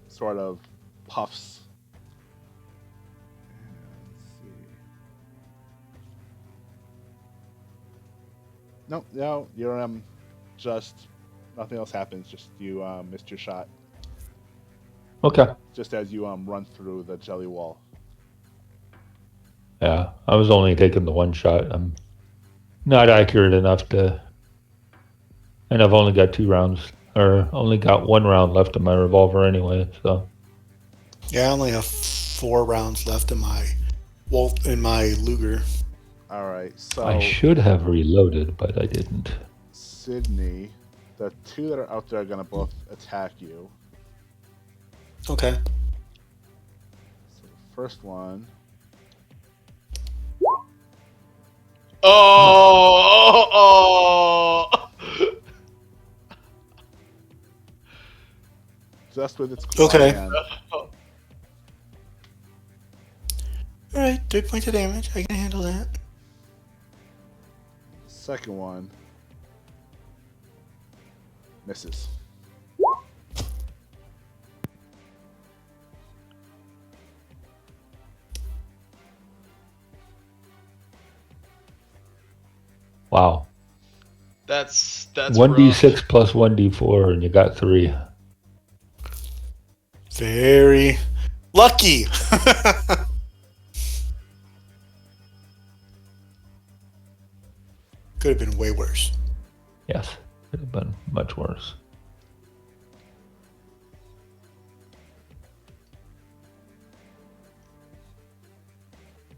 sort of puffs. Let's see. No, you're just nothing else happens. Just you missed your shot. Okay. Just as you run through the jelly wall. Yeah, I was only taking the one shot. I'm not accurate enough to, and I've only got 2 rounds, or only got 1 round left in my revolver anyway. So Yeah, I only have 4 rounds left in my Luger. All right, so I should have reloaded, but I didn't. Sydney, the 2 that are out there are gonna both attack you. Okay. So the first one. Oh! Just with its claw Okay. hand. All right, 3 points of damage. I can handle that. Second one misses. Wow. That's 1d6 rough. plus 1d4, and you got 3. Very lucky. Could have been way worse. Yes, could have been much worse.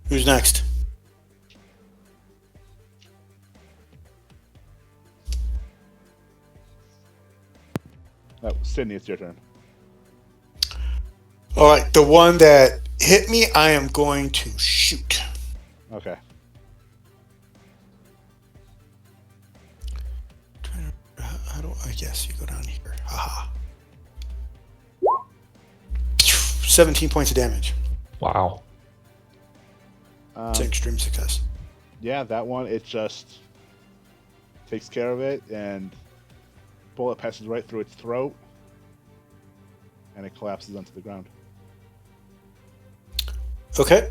Who's next? No, Sydney, it's your turn. All right, the one that hit me, I am going to shoot. Okay. How do I guess you go down here? Haha. 17 points of damage. Wow. It's an extreme success. Yeah, that one, it just takes care of it, and bullet passes right through its throat, and it collapses onto the ground. Okay.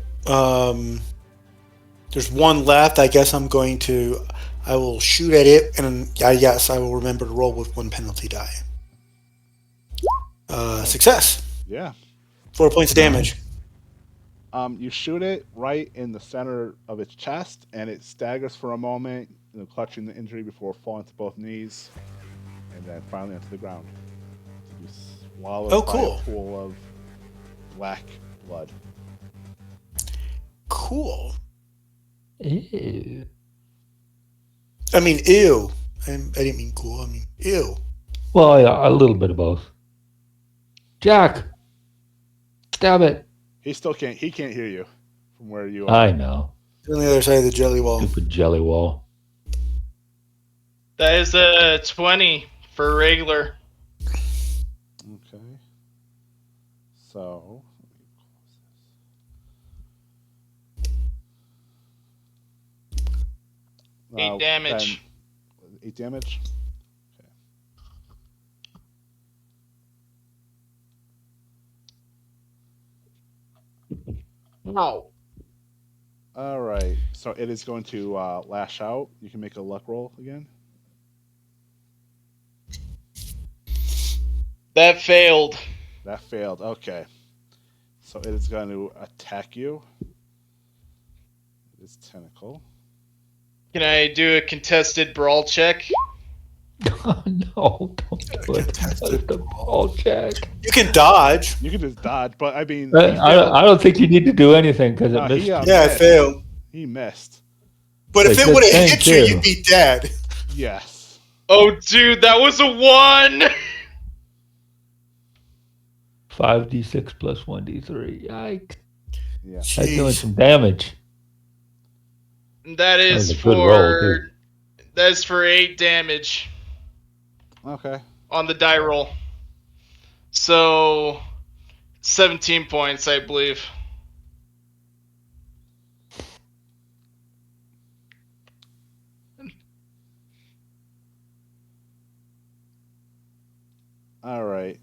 There's one left. I guess I will shoot at it, and yes, I will remember to roll with 1 penalty die. Success. Yeah. 4 points of damage. You shoot it right in the center of its chest, and it staggers for a moment, clutching the injury before falling to both knees, and then finally onto the ground. To be swallowed by a pool of black blood. Cool. Ew. I mean, ew. I didn't mean cool. I mean, ew. Well, yeah, a little bit of both. Jack, stab it. He can't hear you from where you are. I know. On the other side of the jelly wall. Stupid jelly wall. That is a 20 for regular. Okay. So, 8 damage. 8 damage? Okay. No. All right. So it is going to lash out. You can make a luck roll again. That failed. That failed. Okay. So it is going to attack you. It is tentacle. Can I do a contested brawl check? No, don't do it. That's the ball check. You can dodge. You can just dodge, but I mean, I don't think you need to do anything because it missed. Yeah, it failed. He missed. But if Wait, it would have good hit thing, you, too. you'd be dead. Yes. Oh, dude, that was a 1! 5d6 plus 1d3. Yikes. Yeah. That's doing Jeez. some damage. That is was a good roll, for... too. That's for 8 damage Okay. on the die roll. So, 17 points, I believe. All right.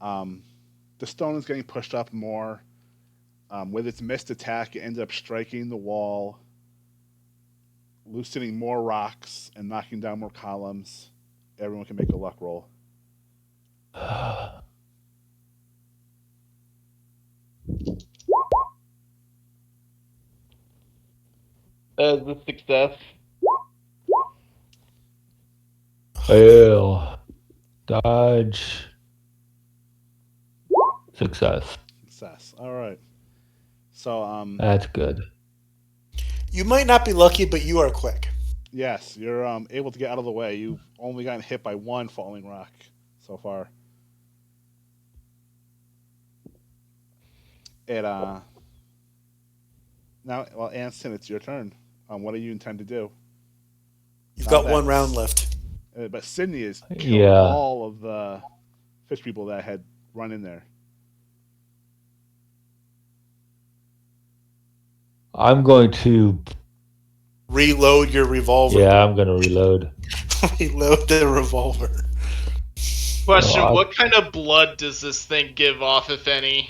The stone is getting pushed up more. With its missed attack, it ends up striking the wall, loosening more rocks and knocking down more columns. Everyone can make a luck roll. As a success. Fail. Dodge. Success. Success. All right. So, That's good. You might not be lucky, but you are quick. yes, you're able to get out of the way. You've only gotten hit by one falling rock so far. It now, well, Anston, it's your turn. What do you intend to do? You've Now got one that's- round left. But Sydney is killing Yeah. all of the fish people that had run in there. I'm going to. Reload your revolver. Yeah, I'm going to reload. Reload the revolver. Question: Oh, what kind of blood does this thing give off, if any?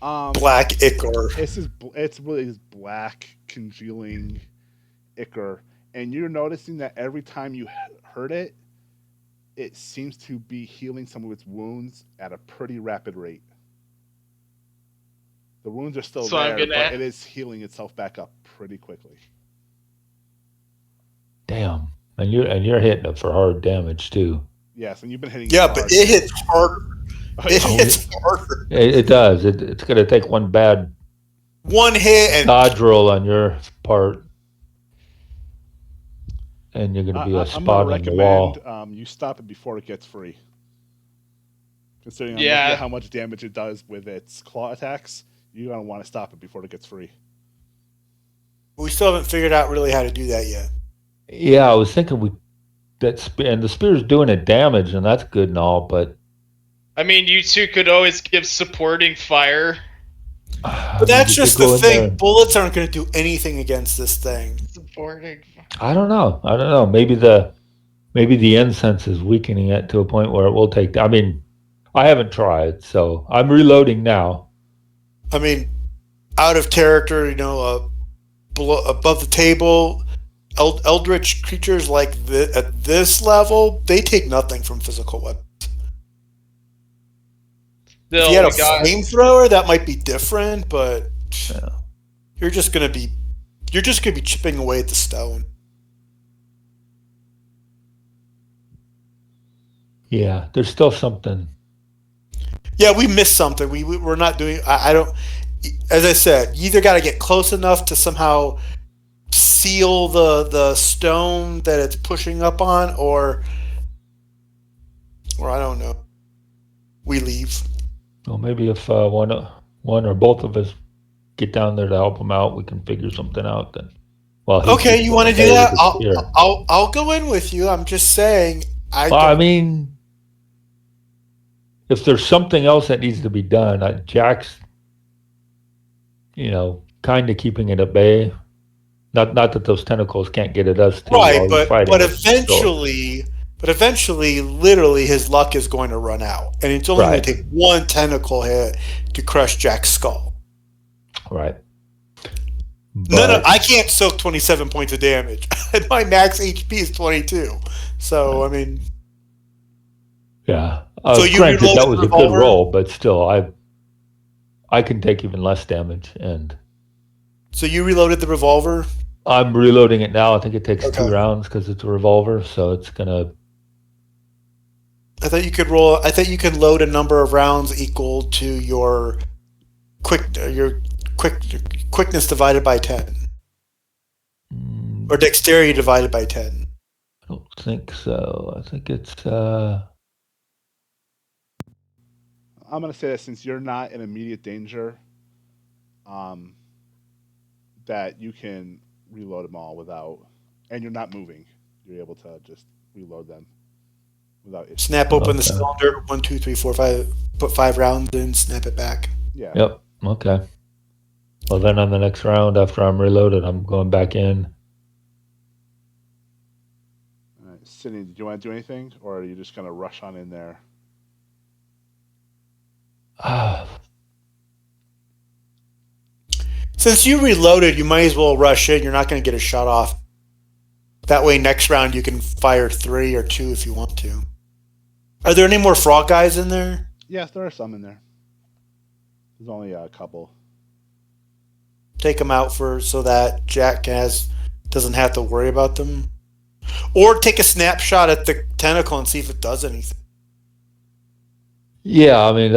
Black ichor. It's really this black congealing ichor, and you're noticing that every time you hurt it, it seems to be healing some of its wounds at a pretty rapid rate. The wounds are still So there, I'm gonna- but it is healing itself back up pretty quickly. Damn. And you're hitting it for hard damage too. Yes, and you've been hitting. Yeah, it but hard. it hits harder. It Oh, hits harder. It does. It's going to take one bad One hit and dodge roll on your part, and you're going to be a I'm spot gonna on the wall. recommend you stop it before it gets free. Considering I'm Yeah. looking at how much damage it does with its claw attacks, you're gonna want to stop it before it gets free. we still haven't figured out really how to do that yet. Yeah, I was thinking and the spear's doing it damage, and that's good and all, but I mean, you two could always give supporting fire. But that's just the thing. Bullets aren't going to do anything against this thing. Supporting. I don't know. Maybe the incense is weakening it to a point where it will take. I mean, I haven't tried, so I'm reloading now. I mean, out of character, above the table, eldritch creatures like at this level, they take nothing from physical weapons. If you had a flamethrower, that might be different, but Yeah. you're just gonna be chipping away at the stone. Yeah, there's still something. Yeah, we missed something. We're not doing. I don't. As I said, you either got to get close enough to somehow seal the stone that it's pushing up on, or I don't know. We leave. Well, maybe if one or both of us get down there to help him out, we can figure something out then. Well, Okay, you want to do okay that? with the spear. I'll go in with you. I'm just saying. I mean, if there's something else that needs to be done, Jack's, kind of keeping it at bay. Not that those tentacles can't get at us too. Right, while he's fighting but it, eventually, literally, his luck is going to run out, and it's only going Right. to take one tentacle hit to crush Jack's skull. Right. No, I can't soak 27 points of damage. My max HP is 22. So, I mean... Yeah. So you Granted, reloaded that was the a good revolver? roll, but still, I can take even less damage, and So you reloaded the revolver? I'm reloading it now. I think it takes Okay. 2 rounds because it's a revolver, so it's gonna. I thought you could roll... I thought you could load a number of rounds equal to your quickness divided by 10. Or dexterity divided by 10. I don't think so. I think it's. I'm gonna say that since you're not in immediate danger, that you can reload them all without, and you're not moving. You're able to just reload them without issue. Snap open the Okay. cylinder. 1, 2, 3, 4, 5. Put 5 rounds in. Snap it back. Yeah. Yep. Okay. Well, then on the next round, after I'm reloaded, I'm going back in. All right. Sydney, did you want to do anything, or are you just gonna rush on in there? Since you reloaded, you might as well rush in. You're not going to get a shot off. That way, next round you can fire 3 or 2 if you want to. Are there any more frog guys in there? Yes, there are some in there. There's only a couple. Take them out so that Jack doesn't have to worry about them. Or take a snapshot at the tentacle and see if it does anything. Yeah, I mean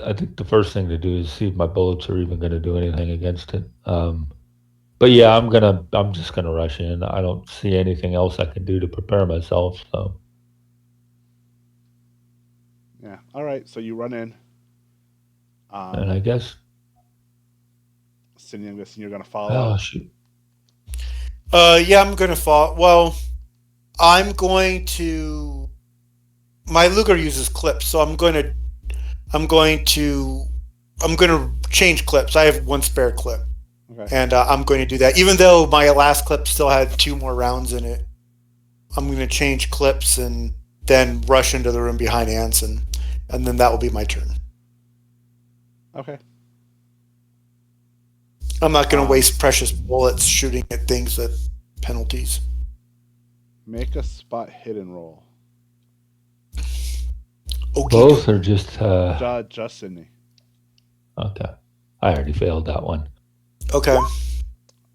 I think the first thing to do is see if my bullets are even going to do anything against it. But yeah, I'm just gonna rush in. I don't see anything else I can do to prepare myself. So Yeah. All right. So you run in. and I guess Sydney, I'm guessing you're gonna follow. shoot. Yeah, I'm going to fall. Well, I'm going to. My Luger uses clips, so I'm going to change clips. I have 1 spare clip. Okay. And I'm going to do that. Even though my last clip still had 2 more rounds in it, I'm going to change clips and then rush into the room behind Anson. And then that will be my turn. Okay. I'm not going to waste precious bullets shooting at things that penalties. Make a spot hidden roll. Okay. Both are just Just Sydney. okay. I already failed that one. Okay.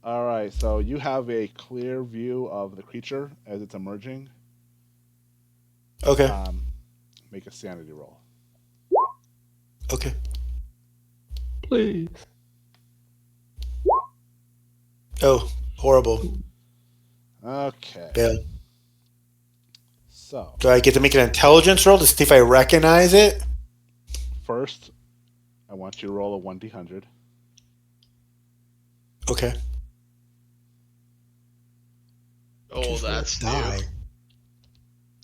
All right. So you have a clear view of the creature as it's emerging. Okay. Make a sanity roll. Okay. Please. Oh, horrible. Okay. Yeah. So Do I get to make an intelligence roll to see if I recognize it? first, I want you to roll a 1d100. Okay. Oh, that's new. Die.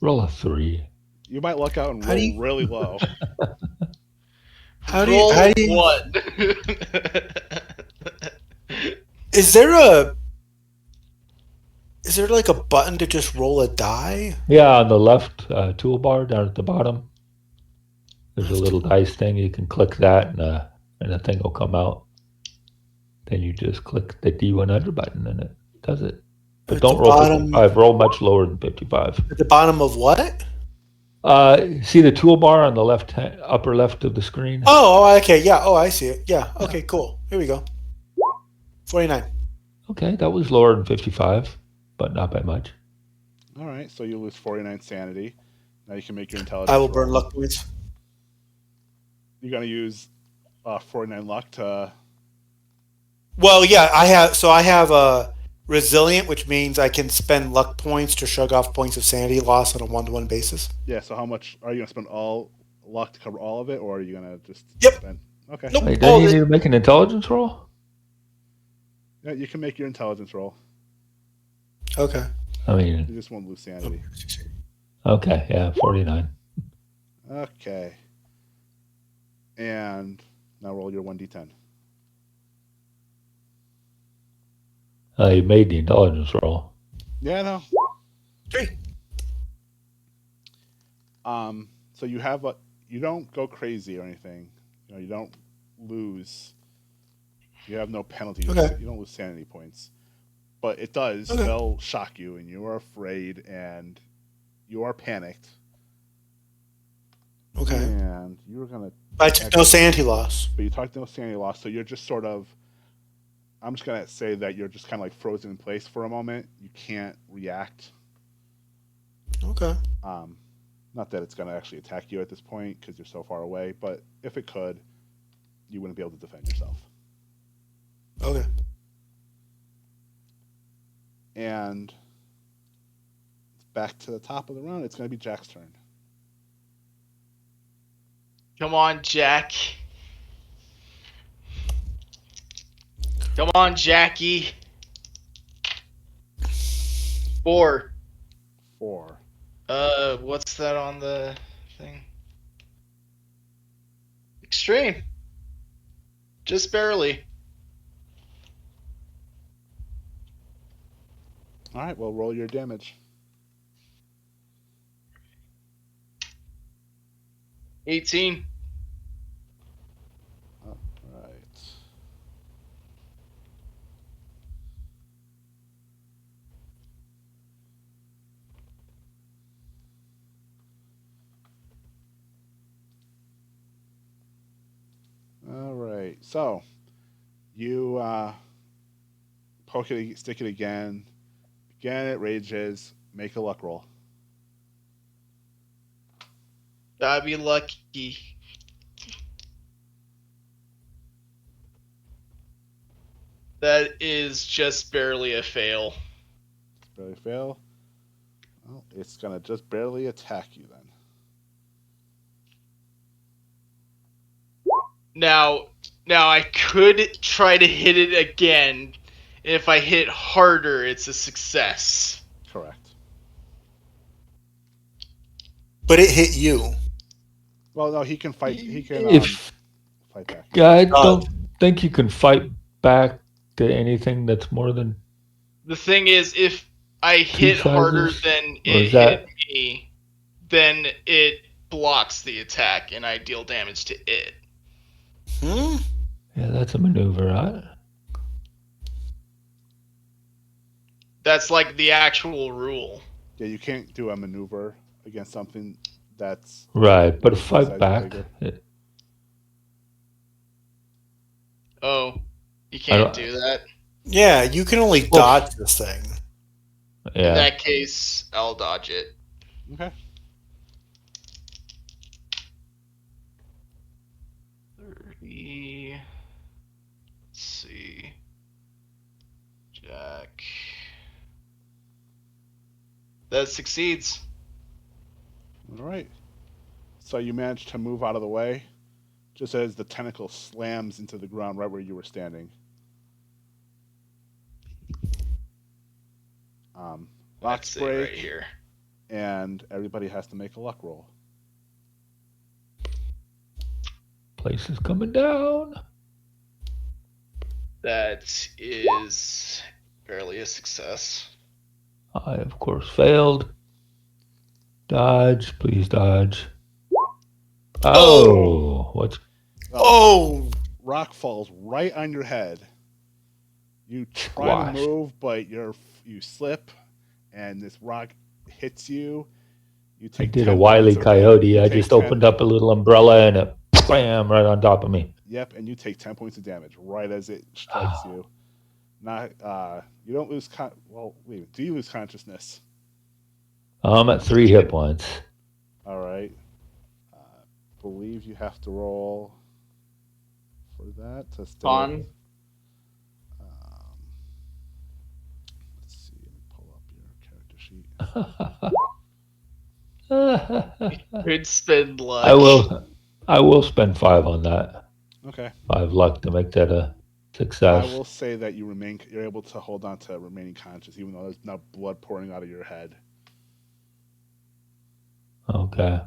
Roll a 3. You might luck out and How do roll you- really low. How do Roll you? 1. Is there like a button to just roll a die? Yeah, on the left toolbar down at the bottom, there's a little dice thing. You can click that, and a thing will come out. Then you just click the D100 button, and it does it. But At don't the roll bottom- 55. Roll much lower than 55. At the bottom of what? See the toolbar on the upper left of the screen? Oh, okay. Yeah. Oh, I see it. Yeah. Okay, cool. Here we go. 49. Okay, that was lower than 55, but not by much. All right. So you lose 49 sanity. Now you can make your intelligence. I will burn roll. luck points. You're gonna use 49 luck to. Well, yeah, I have a resilient, which means I can spend luck points to shrug off points of sanity loss on a 1-to-1 basis. Yeah. So how much are you gonna spend all luck to cover all of it, or are you gonna just Yep. spend? Okay. Nope. Wait, don't you need to make an intelligence roll? Yeah, you can make your intelligence roll. Okay. I mean, You just won't lose sanity. okay, yeah, 49. Okay. And now roll your 1d10. You made the intelligence roll. Yeah, no. 3. So you have you don't go crazy or anything. You don't lose. You have no penalties. Okay. You don't lose sanity points. But it does. Okay. They'll shock you, and you are afraid, and you are panicked. Okay. And you were gonna. I took no sanity loss. But you talked no sanity loss, so you're just sort of. I'm just gonna say that you're just kind of like frozen in place for a moment. You can't react. Okay. Not that it's gonna actually attack you at this point because you're so far away, but if it could, you wouldn't be able to defend yourself. Okay. And back to the top of the round. It's gonna be Jack's turn. Come on, Jack. Come on, Jackie. 4. 4. What's that on the thing? Extreme. Just barely. All right. Well, roll your damage. 18. All right. All right. So you poke it, stick it again. Again, it rages. Make a luck roll. Gotta be lucky. That is just barely a fail. Barely fail. Well, it's gonna just barely attack you then. Now I could try to hit it again. If I hit harder, it's a success. Correct. But it hit you. Well, no, he can fight. He can If fight back. I don't think you can fight back to anything that's more than The thing is, if I hit harder sizes? than Or it is that- hit me, then it blocks the attack and I deal damage to it. Hmm? Yeah, that's a maneuver, right? That's like the actual rule. Yeah, you can't do a maneuver against something that's Right, but a multiple fight sizes back. bigger. Oh, you I can't don't- do that? Yeah, you can only Well, dodge this thing. In Yeah. that case, I'll dodge it. Okay. 30. Let's see. Jack. That succeeds. All right. So you managed to move out of the way, just as the tentacle slams into the ground right where you were standing. Rocks That's it break, right here. and everybody has to make a luck roll. Place is coming down. That is barely a success. I, of course, failed. Dodge, please dodge. Oh, what's Oh! Rock falls right on your head. You try Squash. to move, but you slip, and this rock hits you. You I take did 10 a wily points of damage. coyote. You I take just 10 opened up a little umbrella and it bam right on top of me. Yep, and you take 10 points of damage right as it strikes you. Not you don't lose well, wait, do you lose consciousness? I'm at 3 hit points. All right. Believe you have to roll for that to stay. Con. Let's see. Let me pull up your character sheet. Could spend luck. I will spend 5 on that. Okay. 5 luck to make that a I success. will say that you're able to hold on to remaining conscious, even though there's no blood pouring out of your head. Okay.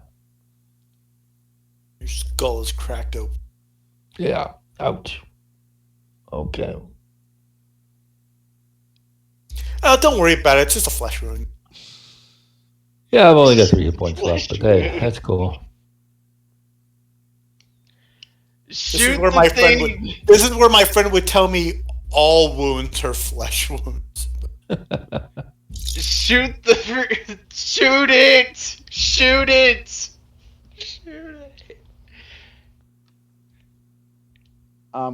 Your skull is cracked open. Yeah. Ouch. Okay. Oh, don't worry about it. It's just a flesh wound. Yeah, I've only got 3 hit points left, but hey, that's cool. Shoot where the my thing. friend would. This is where my friend would tell me all wounds are flesh wounds. Shoot the. Shoot it. Shoot it. Shoot it.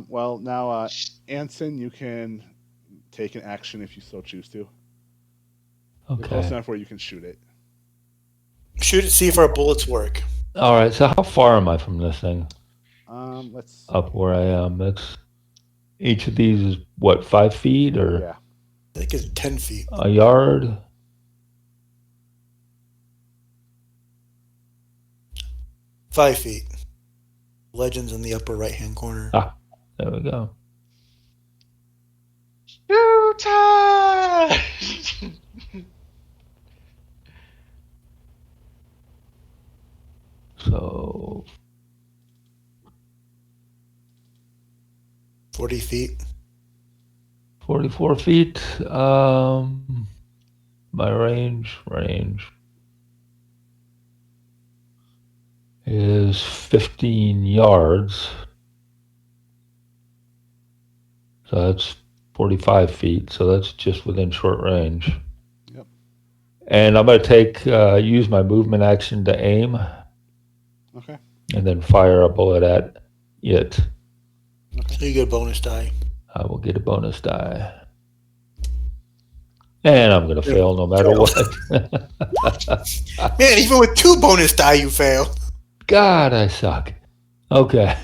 Well, now, Anson, you can take an action if you so choose to. You're close Okay. enough where you can shoot it. Shoot it, see if our bullets work. All right. So how far am I from this thing? Let's. Up where I am. That's each of these is what, 5 feet or Yeah. I think it's 10 feet. a yard? 5 feet. Legends in the upper right-hand corner. There we go. Shoot. So 40 feet. 44 feet. My range is is 15 yards. So that's 45 feet. So that's just within short range. Yep. And I'm going to use my movement action to aim. Okay. And then fire a bullet at it. Okay. So you get a bonus die. I will get a bonus die. And I'm going to fail no matter what. Man, even with 2 bonus die, you fail. God, I suck. Okay.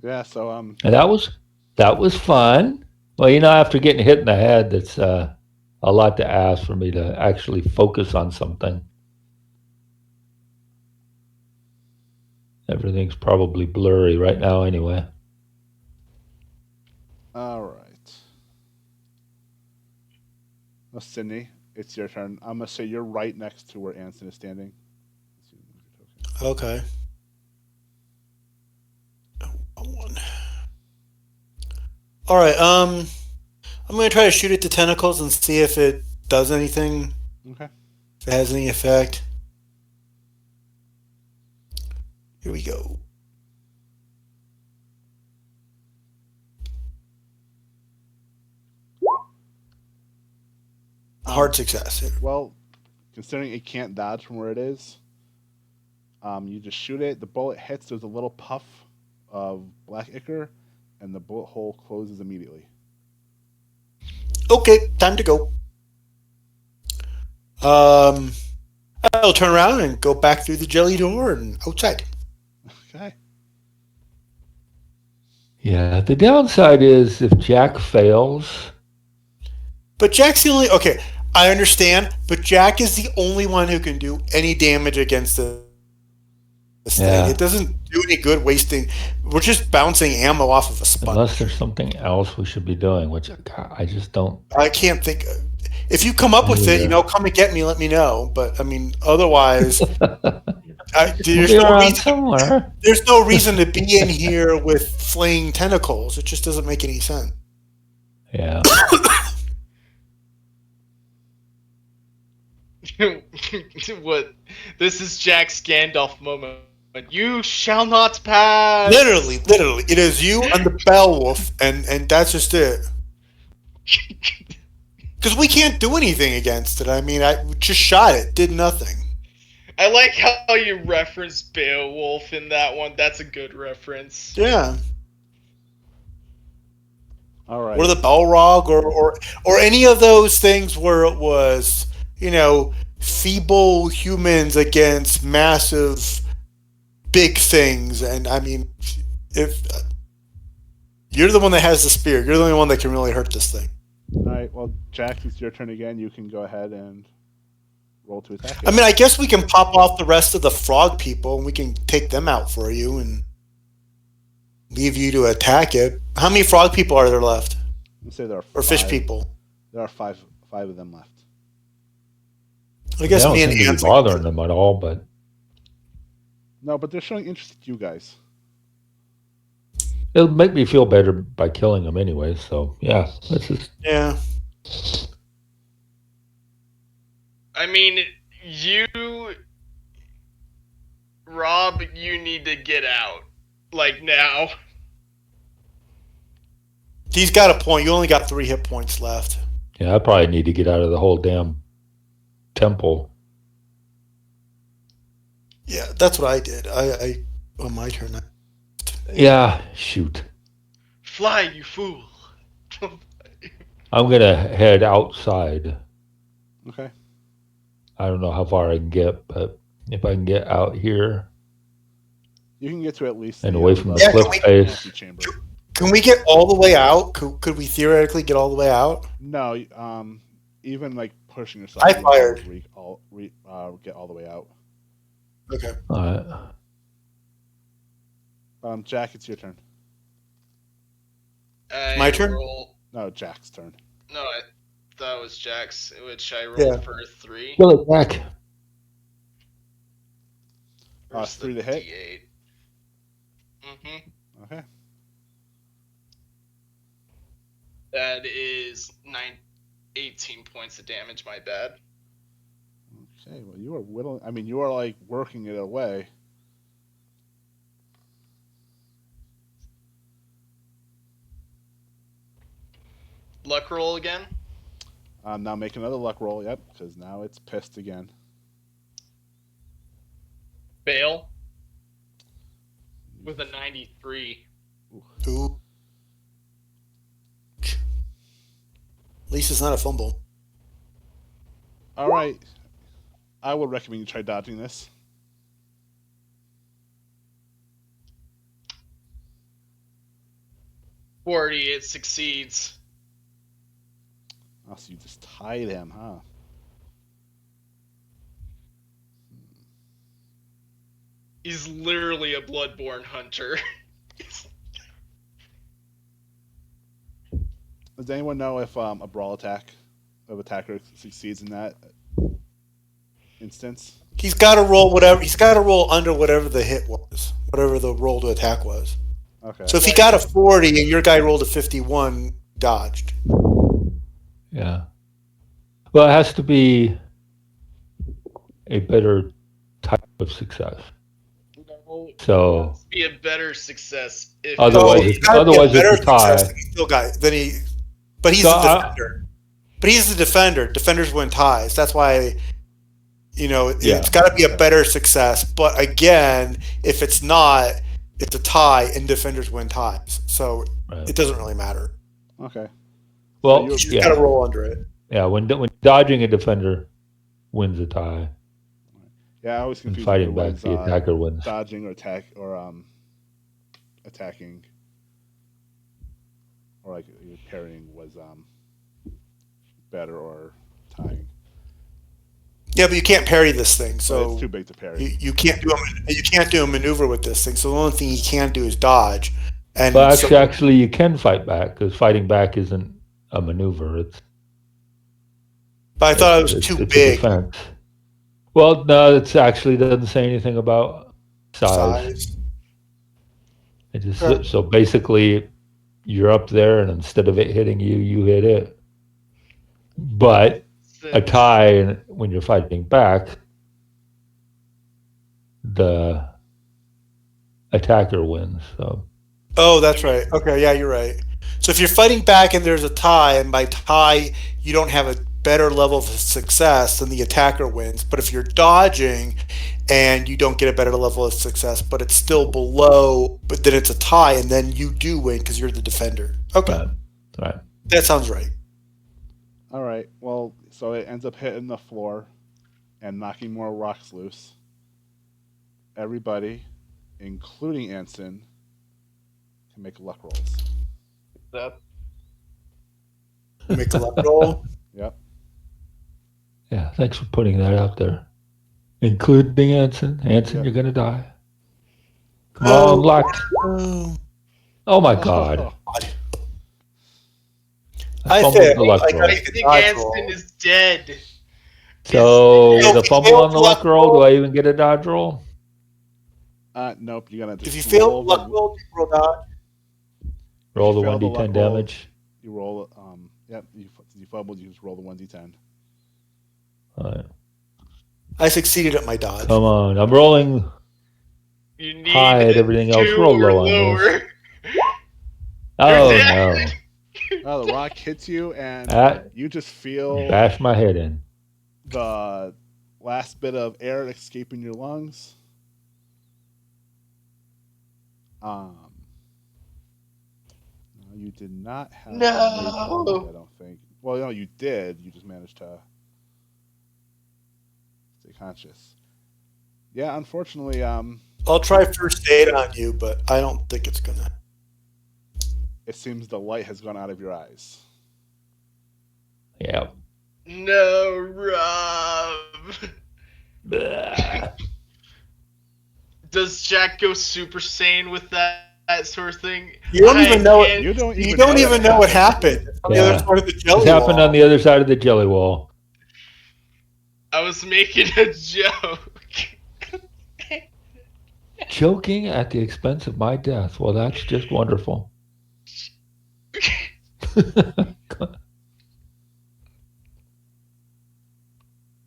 Yeah. So And that was fun. Well, after getting hit in the head, that's a lot to ask for me to actually focus on something. Everything's probably blurry right now anyway. All right. Well, Sydney, it's your turn. I'm gonna say you're right next to where Anson is standing. Okay. One. All right. I'm gonna try to shoot at the tentacles and see if it does anything. Okay. If it has any effect. Here we go. Hard success. Well, considering it can't dodge from where it is, you just shoot it. The bullet hits. There's a little puff of black ichor, and the bullet hole closes immediately. Okay, time to go. I'll turn around and go back through the jelly door and outside. Okay. Yeah, the downside is if Jack fails. But Jack's the only... Okay, I understand, but Jack is the only one who can do any damage against this thing. Yeah. It doesn't do any good wasting... We're just bouncing ammo off of a sponge. Unless there's something else we should be doing, which I just don't. I can't think... If you come up with it, come and get me, let me know. But, I mean, otherwise... there's no reason to be in here with flaying tentacles. It just doesn't make any sense. Yeah. What? This is Jack's Gandalf moment. You shall not pass. Literally, it is you and the Beowulf, and that's just it. Because we can't do anything against it. I mean, I just shot it, did nothing. I like how you referenced Beowulf in that one. That's a good reference. Yeah. All right. Or the Balrog, or any of those things where it was, feeble humans against massive, big things. And I mean, if you're the one that has the spear, you're the only one that can really hurt this thing. All right. Well, Jack, it's your turn again. You can go ahead and roll to attack it. I mean, I guess we can pop off the rest of the frog people and we can take them out for you and leave you to attack it. How many frog people are there left? Let's say there are or fish people. There are five of them left. I guess me and Anson bothering them at all, but no, but they're showing interest in you guys. It'll make me feel better by killing them anyway. So yeah, this is I mean, Rob, you need to get out. Like, now. He's got a point. You only got 3 hit points left. Yeah, I probably need to get out of the whole damn temple. Yeah, that's what I did. On my turn. Yeah, shoot. Fly, you fool. I'm gonna head outside. Okay. I don't know how far I can get, but if I can get out here, you can get to at least and away from the cliff face. Can we get all the way out? Could we theoretically get all the way out? No. Even like pushing yourself. I fired. Get all the way out. Okay. All right. Jack, it's your turn. My turn? No, Jack's turn. No, that was Jack's, which I rolled for 3. Kill it back. 3 to hit. D8. Mm-hmm. Okay. That is 18 points of damage. My bad. Okay, well, you are whittling. I mean, you are like working it away. Luck roll again. Now make another luck roll. Yep, because now it's pissed again. Fail with a 93. Ooh. At least it's not a fumble. All right, I would recommend you try dodging this. It succeeds. Oh, so you just tied him, huh? He's literally a bloodborne hunter. Does anyone know if a brawl attack of attacker succeeds in that instance? He's got to roll whatever. He's got to roll under whatever the hit was, whatever the roll to attack was. Okay. So if he got a 40 and your guy rolled a 51, dodged. Yeah. Well, it has to be a better type of success. No, So be a better success if Otherwise- So he's gotta be a otherwise it's better a tie. success than he still got. But he's So the defender. But he's the defender. Defenders win ties. That's why, it's got to be a better success. But again, if it's not, it's a tie, and defenders win ties. So Right. it doesn't really matter. Okay. Well, So You just yeah, got to roll under it. yeah. When dodging a defender wins a tie, Yeah, I was and confused. fighting whether it back was, the attacker wins. dodging or attacking, or like parrying was better or tying. Yeah, but you can't parry this thing. So So it's too big to parry. you can't do a maneuver with this thing. So the only thing you can do is dodge. And Well, so- actually, you can fight back because fighting back isn't a maneuver. but I thought it was too it's a big. defense. Well, no, it actually doesn't say anything about size. Size. It just Sure. so basically, you're up there, and instead of it hitting you, you hit it. But a tie, and when you're fighting back, the attacker wins. So Oh, that's right. Okay, yeah, you're right. So if you're fighting back and there's a tie, and by tie you don't have a better level of success, then the attacker wins. But if you're dodging and you don't get a better level of success, but it's still below, but then it's a tie, and then you do win because you're the defender. Okay, right. that sounds right. All right. Well, so it ends up hitting the floor and knocking more rocks loose. Everybody, including Anson, can make luck rolls. That Make a luck roll. Yep. Yeah, thanks for putting that out there. Including Anson. Anson, Yeah. you're gonna die. Come on, luck. Oh, Oh my God. I fumbled think the luck like roll. I think Anston is dead. So No, the if you fumble fail on the the luck luck roll, do roll- I even get a dodge roll? Nope. You're gonna just If you fail roll luck roll, you roll dodge. Roll you the fail the luck 1d10 roll, damage. You roll. Yep. You fumbled. You just roll the 1d10. All right. I succeeded at my dodge. Come on. I'm rolling You need high at everything else. 2 Roll or low on this. lower. Oh dead. no. The rock hits you, and That you just feel bash my head in. the last bit of air escaping your lungs. No, you did not have No. a major, I don't think. Well, no, you did. You just managed to stay conscious. Yeah, unfortunately, I'll try first aid on you, but I don't think it's gonna. it seems the light has gone out of your eyes. Yeah. No, Rob. Blah. Does Jack go Super Saiyan with that sort of thing? You don't even know it. can't- You don't You even don't know even that know what happened. happened. It's on the Yeah. other side of the jelly It happened wall. on the other side of the jelly wall. I was making a joke. Joking at the expense of my death. Well, that's just wonderful.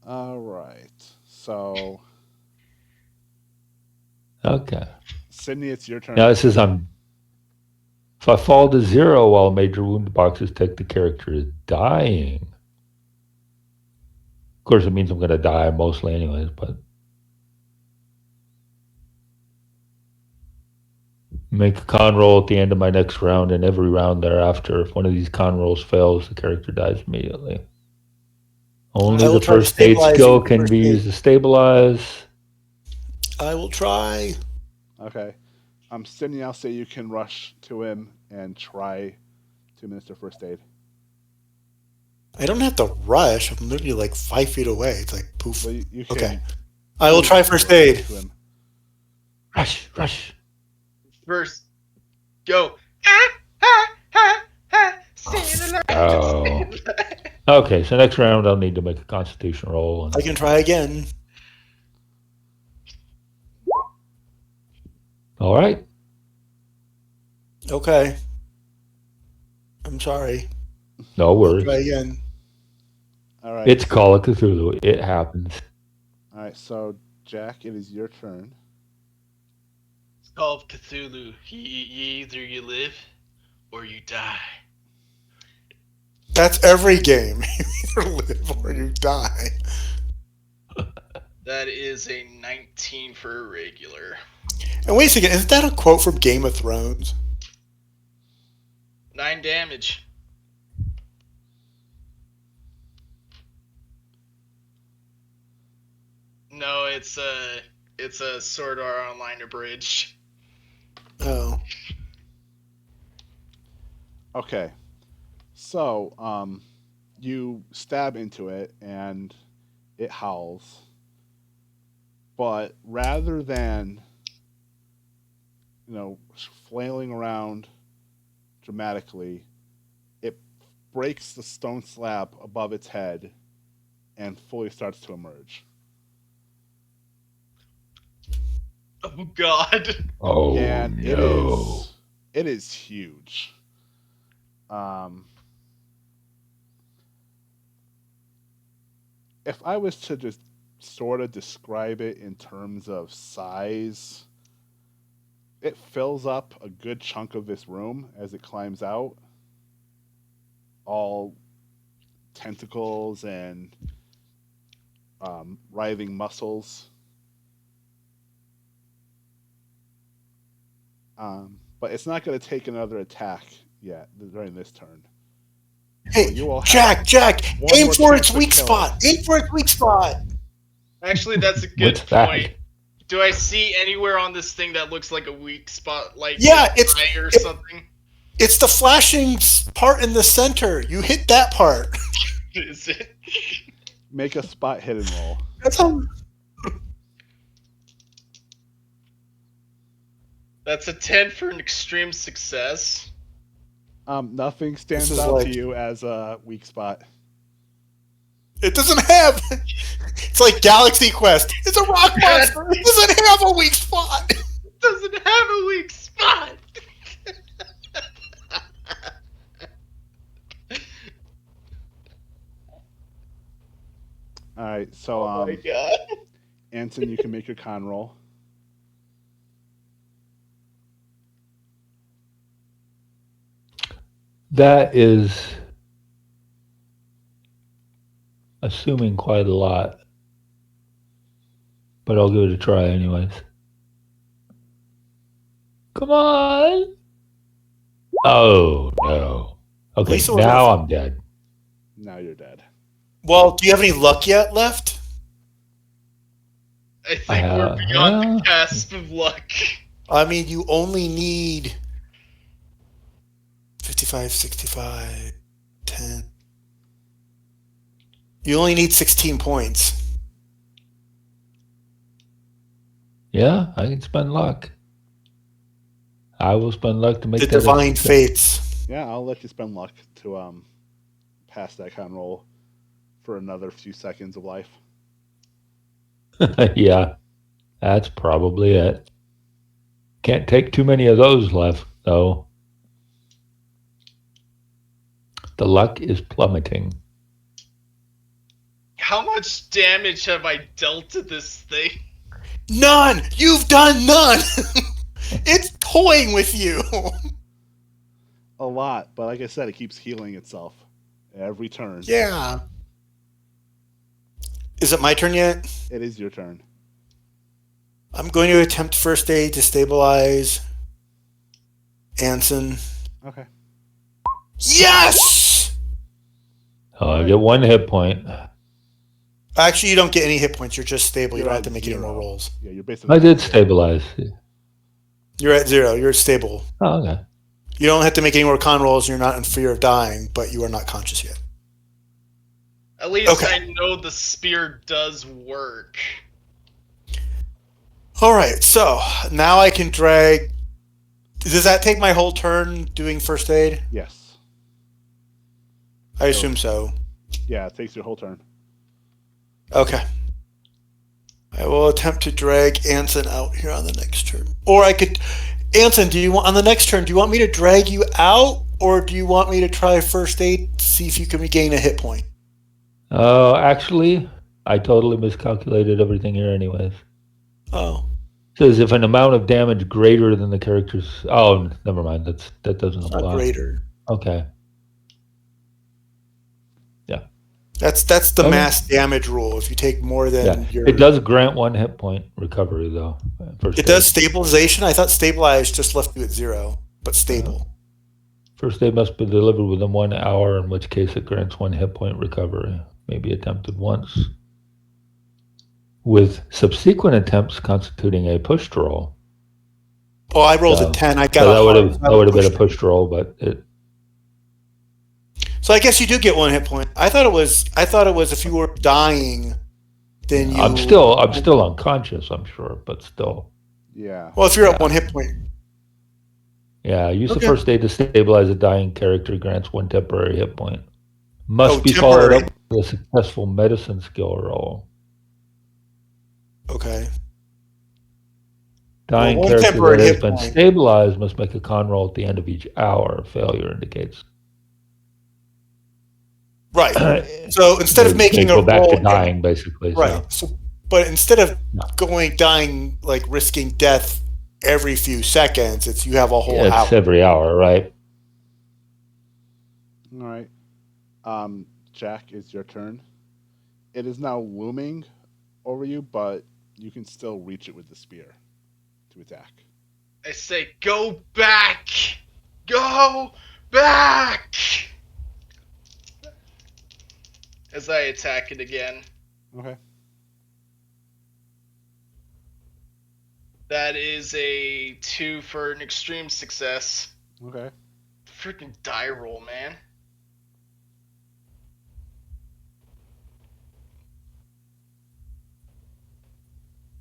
All right. Okay. Sydney, it's your turn. Now it says if I fall to 0 while major wound boxes take, the character is dying. Of course, it means I'm going to die mostly anyways, but make a con roll at the end of my next round and every round thereafter. If one of these con rolls fails, the character dies immediately. Only I will the try to first aid stabilize skill you. can First be aid. used to stabilize. I will try. Okay. Sydney, I'll say you can rush to him and try to administer first aid. I don't have to rush. I'm literally like 5 feet away. It's like poof. Well, you can. Okay. I will try first aid. To him. Rush. First, go. Stay alive. Oh. Okay, so next round I'll need to make a constitution roll. And I can try again. all right. Okay. I'm sorry. No I'll worries. try again. All right. It's Call of Cthulhu. It happens. All right. So, Jack, it is your turn. It's Call of Cthulhu. Either you live or you die. That's every game. You either live or you die. That is a 19 for a regular. And wait a second, is that a quote from Game of Thrones? 9 damage. No, it's a Sword Art Online abridged. Oh. Okay. So, you stab into it and it howls. But rather than, flailing around dramatically, it breaks the stone slab above its head and fully starts to emerge. Oh God. Oh, And no. it is huge. If I was to just sort of describe it in terms of size, it fills up a good chunk of this room as it climbs out. All tentacles and writhing muscles. But it's not going to take another attack yet during this turn. Hey, you will have Jack, one aim more for chance its to weak kill spot. Aim for its weak spot. Actually, that's a good What's that? point. Do I see anywhere on this thing that looks like a weak spot, like Yeah, its eye or something? It's the flashing part in the center. You hit that part. Is it? Make a spot hidden roll. That's how. That's a 10 for an extreme success. Nothing stands is out like- to you as a weak spot. It doesn't have. It's like Galaxy Quest. It's a rock monster. It doesn't have a weak spot. It doesn't have a weak spot. All right, so Oh my God. Anson, you can make your con roll. That is assuming quite a lot. But I'll give it a try anyways. Come on. Oh, no. Okay, Lisa was now awesome. I'm dead. Now you're dead. Well, do you have any luck yet left? I think we're beyond the cusp of luck. I mean, you only need 55, 65, 10. You only need 16 points. Yeah, I can spend luck. I will spend luck to make The that a divine success. fates. Yeah, I'll let you spend luck to pass that con roll for another few seconds of life. Yeah, that's probably it. Can't take too many of those left, though. The luck is plummeting. How much damage have I dealt to this thing? None! You've done none! It's toying with you! A lot, but like I said, it keeps healing itself every turn. Yeah. Is it my turn yet? It is your turn. I'm going to attempt first aid to stabilize Anson. Okay. Yes! I get 1 hit point. Actually, you don't get any hit points. You're just stable. You You're don't have at to make any 0. more rolls. Yeah, you're basically. I did stabilize. You're at 0. You're stable. Oh, okay. You don't have to make any more con rolls. You're not in fear of dying, but you are not conscious yet. At least Okay. I know the spear does work. All right, so now I can drag. Does that take my whole turn doing first aid? Yes. I assume so. Yeah, it takes your whole turn. Okay. I will attempt to drag Anson out here on the next turn. Or I could. Anson, do you want on the next turn? Do you want me to drag you out, or do you want me to try first aid to see if you can regain a hit point? Actually, I totally miscalculated everything here anyways. Oh. Says if an amount of damage greater than the character's... Oh, never mind. That doesn't Not apply. greater. Okay. Yeah. That's the Okay. mass damage rule. If you take more than Yeah. your... It does grant 1 hit point recovery, though. First It aid. does stabilization. I thought stabilize just left you at 0, but stable. First aid must be delivered within 1 hour, in which case it grants 1 hit point recovery. May be attempted once, with subsequent attempts constituting a push roll. Oh, I rolled a 10. I got So a that would have been a push. push roll, but it... So I guess you do get 1 hit point. I thought it was if you were dying, then you. I'm still unconscious, I'm sure, but still. Yeah. Well, if you're at 1 hit point. Yeah, use Okay. the first aid to stabilize a dying character, grants 1 temporary hit point. Must Oh, be followed temporary. up with a successful medicine skill roll. Okay. Dying Well, 1 character temporary that has hit been point. stabilized must make a con roll at the end of each hour. Failure indicates. Right. So instead of They making go a back roll, to dying, basically. right? So. But instead of No. dying, like risking death every few seconds, it's you have a whole It's hour. every hour, right? All right. Jack, it's your turn. It is now looming over you, but you can still reach it with the spear to attack. I say, go back! Go back! As I attack it again. Okay. That is a 2 for an extreme success. Okay. Freaking die roll, man.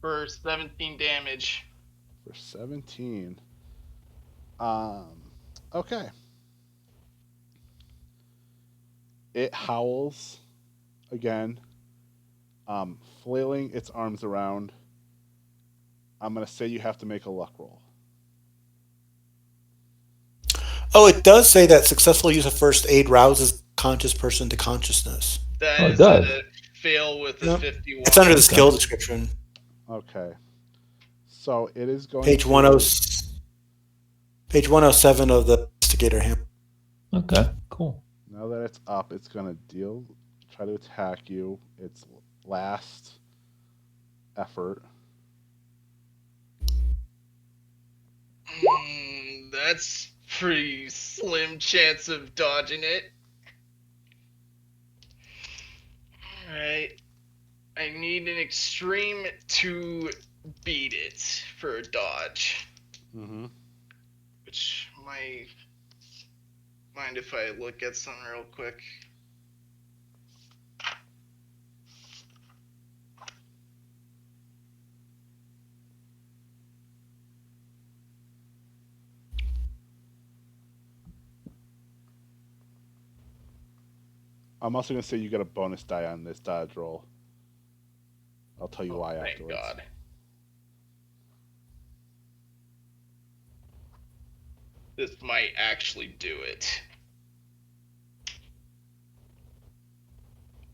For 17 damage. For 17. Okay. It howls again, flailing its arms around. I'm going to say you have to make a luck roll. Oh, it does say that successful use of first aid rouses conscious person to consciousness. That Oh, it is does. a fail with a Yep. 51. It's under the Okay. skill description. Okay. So it is going Page to... 107 of the investigator handbook. Okay, cool. Now that it's up, it's going to try to attack you. Its last effort. That's pretty slim chance of dodging it. Alright. I need an extreme to beat it for a dodge. Mm-hmm. Which might... Mind if I look at something real quick? I'm also going to say you get a bonus die on this dodge roll. I'll tell you why Thank afterwards. God. This might actually do it.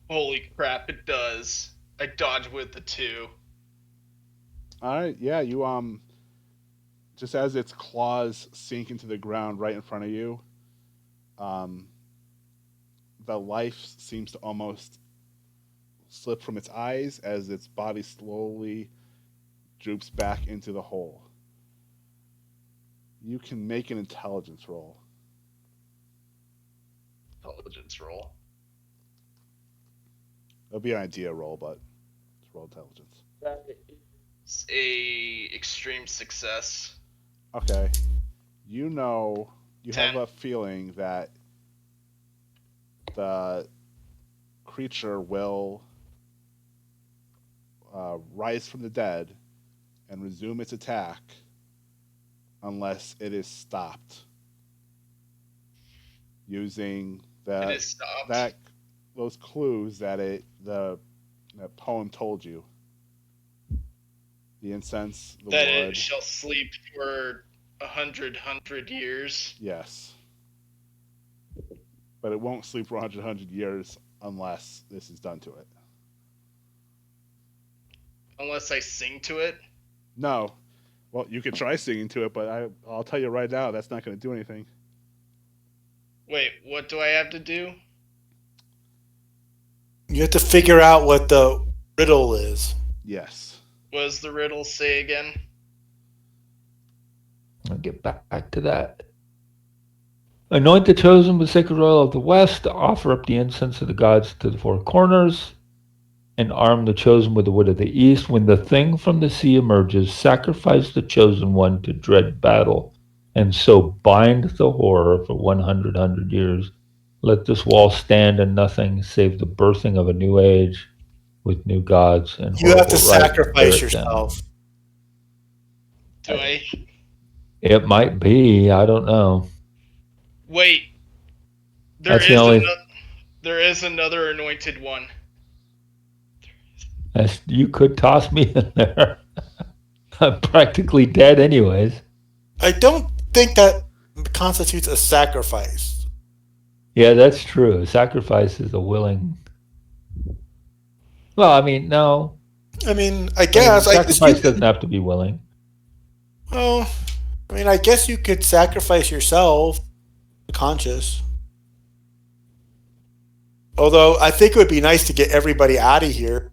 Holy crap, it does. I dodge with the 2. All right, yeah, you just as its claws sink into the ground right in front of you, um, the life seems to almost slip from its eyes as its body slowly droops back into the hole. You can make an intelligence roll. Intelligence roll. It'll be an idea roll, but it's roll intelligence. It's a extreme success. Okay. You know, you 10. have a feeling that the creature will rise from the dead and resume its attack unless it is stopped using It is stopped. those clues that that poem told you. The incense, the That wood. it shall sleep for 100 years. Yes. But it won't sleep for 100 years unless this is done to it. Unless I sing to it. No. Well, you could try singing to it, but I'll tell you right now, that's not going to do anything. Wait, what do I have to do? You have to figure out what the riddle is. Yes. What does the riddle say again? I'll get back to that. Anoint the chosen with sacred oil of the west, offer up the incense of the gods to the four corners, and arm the chosen with the wood of the east. When the thing from the sea emerges, sacrifice the chosen one to dread battle, and so bind the horror for 100 years. Let this wall stand in nothing save the birthing of a new age with new gods and You have to horrible right sacrifice there at them. yourself. Do I? It might be. I don't know. Wait. That's the only. There is another anointed one. You could toss me in there. I'm practically dead, anyways. I don't think that constitutes a sacrifice. Yeah, that's true. A sacrifice is a willing. Well, I mean, no. I mean, I guess. Sacrifice doesn't have to be willing. Well, I mean, I guess you could sacrifice yourself, conscious. Although I think it would be nice to get everybody out of here.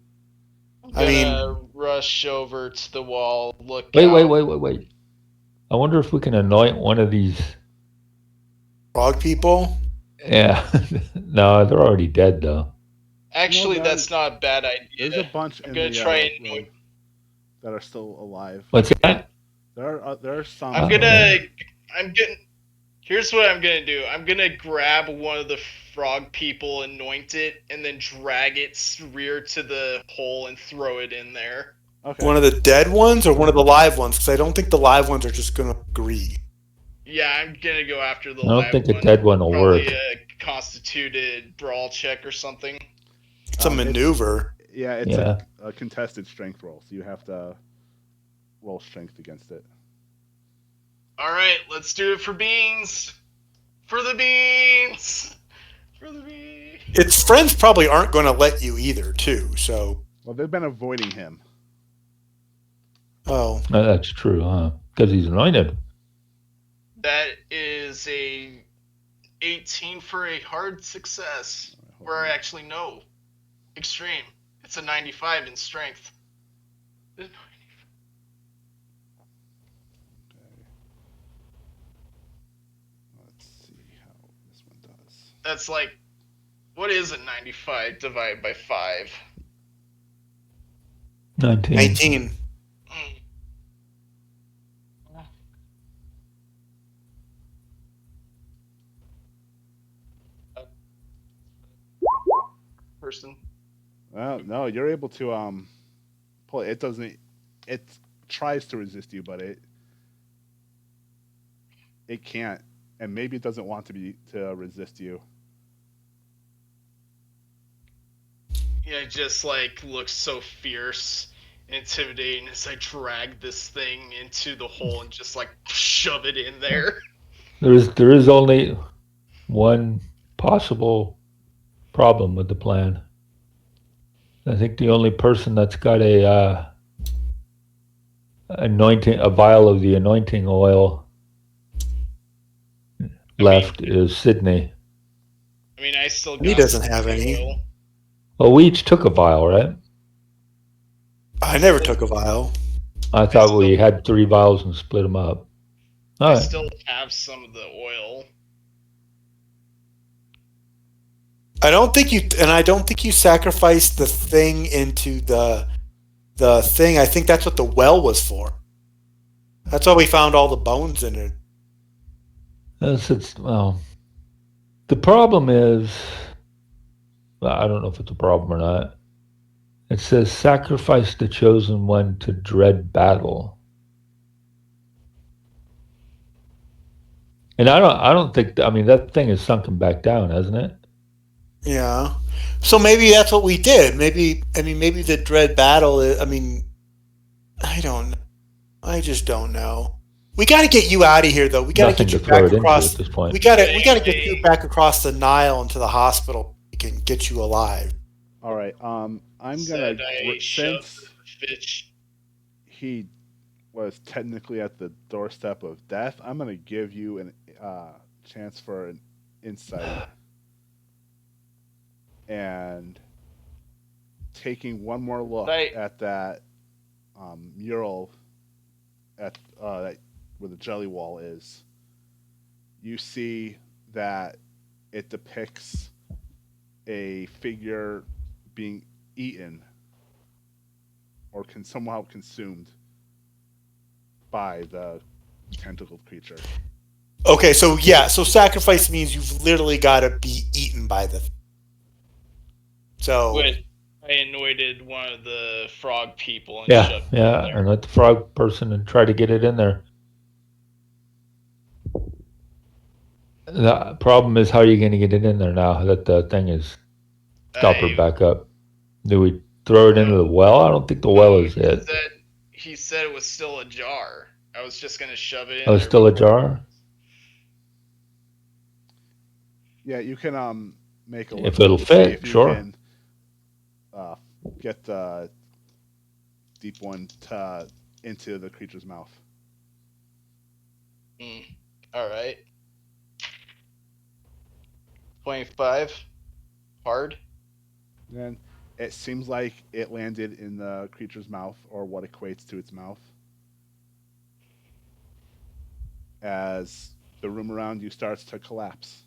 I'm gonna rush over to the wall. Look. Wait. I wonder if we can anoint one of these Frog people? Yeah. No, they're already dead, though. Actually, that's not a bad idea. There's a bunch I'm gonna try and room that are still alive. What's that? There are some. Here's what I'm gonna do. I'm gonna grab one of the frog people, anoint it, and then drag its rear to the hole and throw it in there. Okay. One of the dead ones or one of the live ones? Because I don't think the live ones are just going to agree. Yeah, I'm gonna go after the I live don't think one. a dead one will Probably work. a constituted brawl check or something. It's a maneuver. It's a contested strength roll, so you have to roll strength against it. Alright, let's do it for beans! For the beans! For the beans! Its friends probably aren't going to let you either, too, so... Well, they've been avoiding him. Oh. That's true, huh? Because he's anointed. That is a 18 for a hard success. Or actually, no. Extreme. It's a 95 in strength. Okay. Let's see how this one does. That's like, what is a 95 divided by 5? 19. Person. Well, no, you're able to pull it. It doesn't. It tries to resist you, but it can't, and maybe it doesn't want to resist you. Yeah, it just like looks so fierce, intimidating as I drag this thing into the hole and just like shove it in there. There is only one possible problem with the plan. I think the only person that's got a a vial of the anointing oil left is Sydney. I mean, I still got He doesn't some have any. oil. Well, we each took a vial, right? I never took a vial. I thought we had 3 vials and split them up. All I right. still have some of the oil. I don't think you sacrificed the thing into the thing. I think that's what the well was for. That's why we found all the bones in it. Well, the problem is, well, I don't know if it's a problem or not. It says sacrifice the chosen one to dread battle. And I don't think, I mean, that thing is sunken back down, hasn't it? Yeah. So maybe that's what we did. Maybe the dread battle. I mean, I don't know. I just don't know. We got to get you out of here, though. We got to Nothing get you to throw back it into across. at this point. We got to get you back across the Nile into the hospital. We can get you alive. All right. I'm gonna Said I shoved since the fish. he was technically at the doorstep of death, I'm gonna give you an chance for an insight and taking one more look Right. at that mural at where the jelly wall is. You see that it depicts a figure being eaten or somehow consumed by the tentacled creature. Okay, so yeah, so sacrifice means you've literally got to be eaten by the. So. Which I anointed one of the frog people and Yeah, shoved it yeah, in there. and let the frog person and try to get it in there. The problem is, how are you going to get it in there now that the thing is stoppered back up? Do we throw it into the well? I don't think the well is it. He said it was still ajar. I was just gonna shove it in. Oh, it's there still before- ajar? Yeah, you can make a If look it'll to fit, see if you sure. can get the deep one into the creature's mouth. All right. 25. Hard. And it seems like it landed in the creature's mouth, or what equates to its mouth. As the room around you starts to collapse.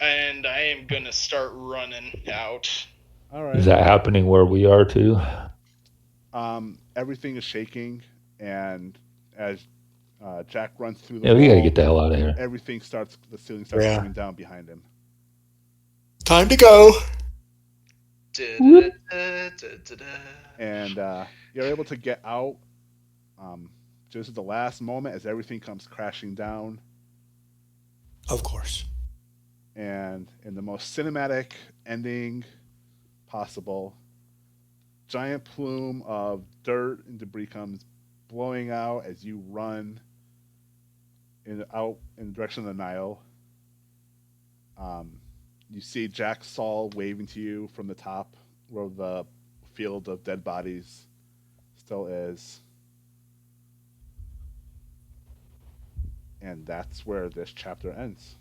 And I am gonna start running out. All right. Is that happening where we are too? Everything is shaking, and as Jack runs through the Yeah, wall, we got to get the hell out of here. the ceiling starts coming down behind him. Time to go. And you're able to get out just at the last moment as everything comes crashing down. Of course. And in the most cinematic ending possible, giant plume of dirt and debris comes blowing out as you run out in the direction of the Nile. You see Jack Saul waving to you from the top where the field of dead bodies still is. And that's where this chapter ends.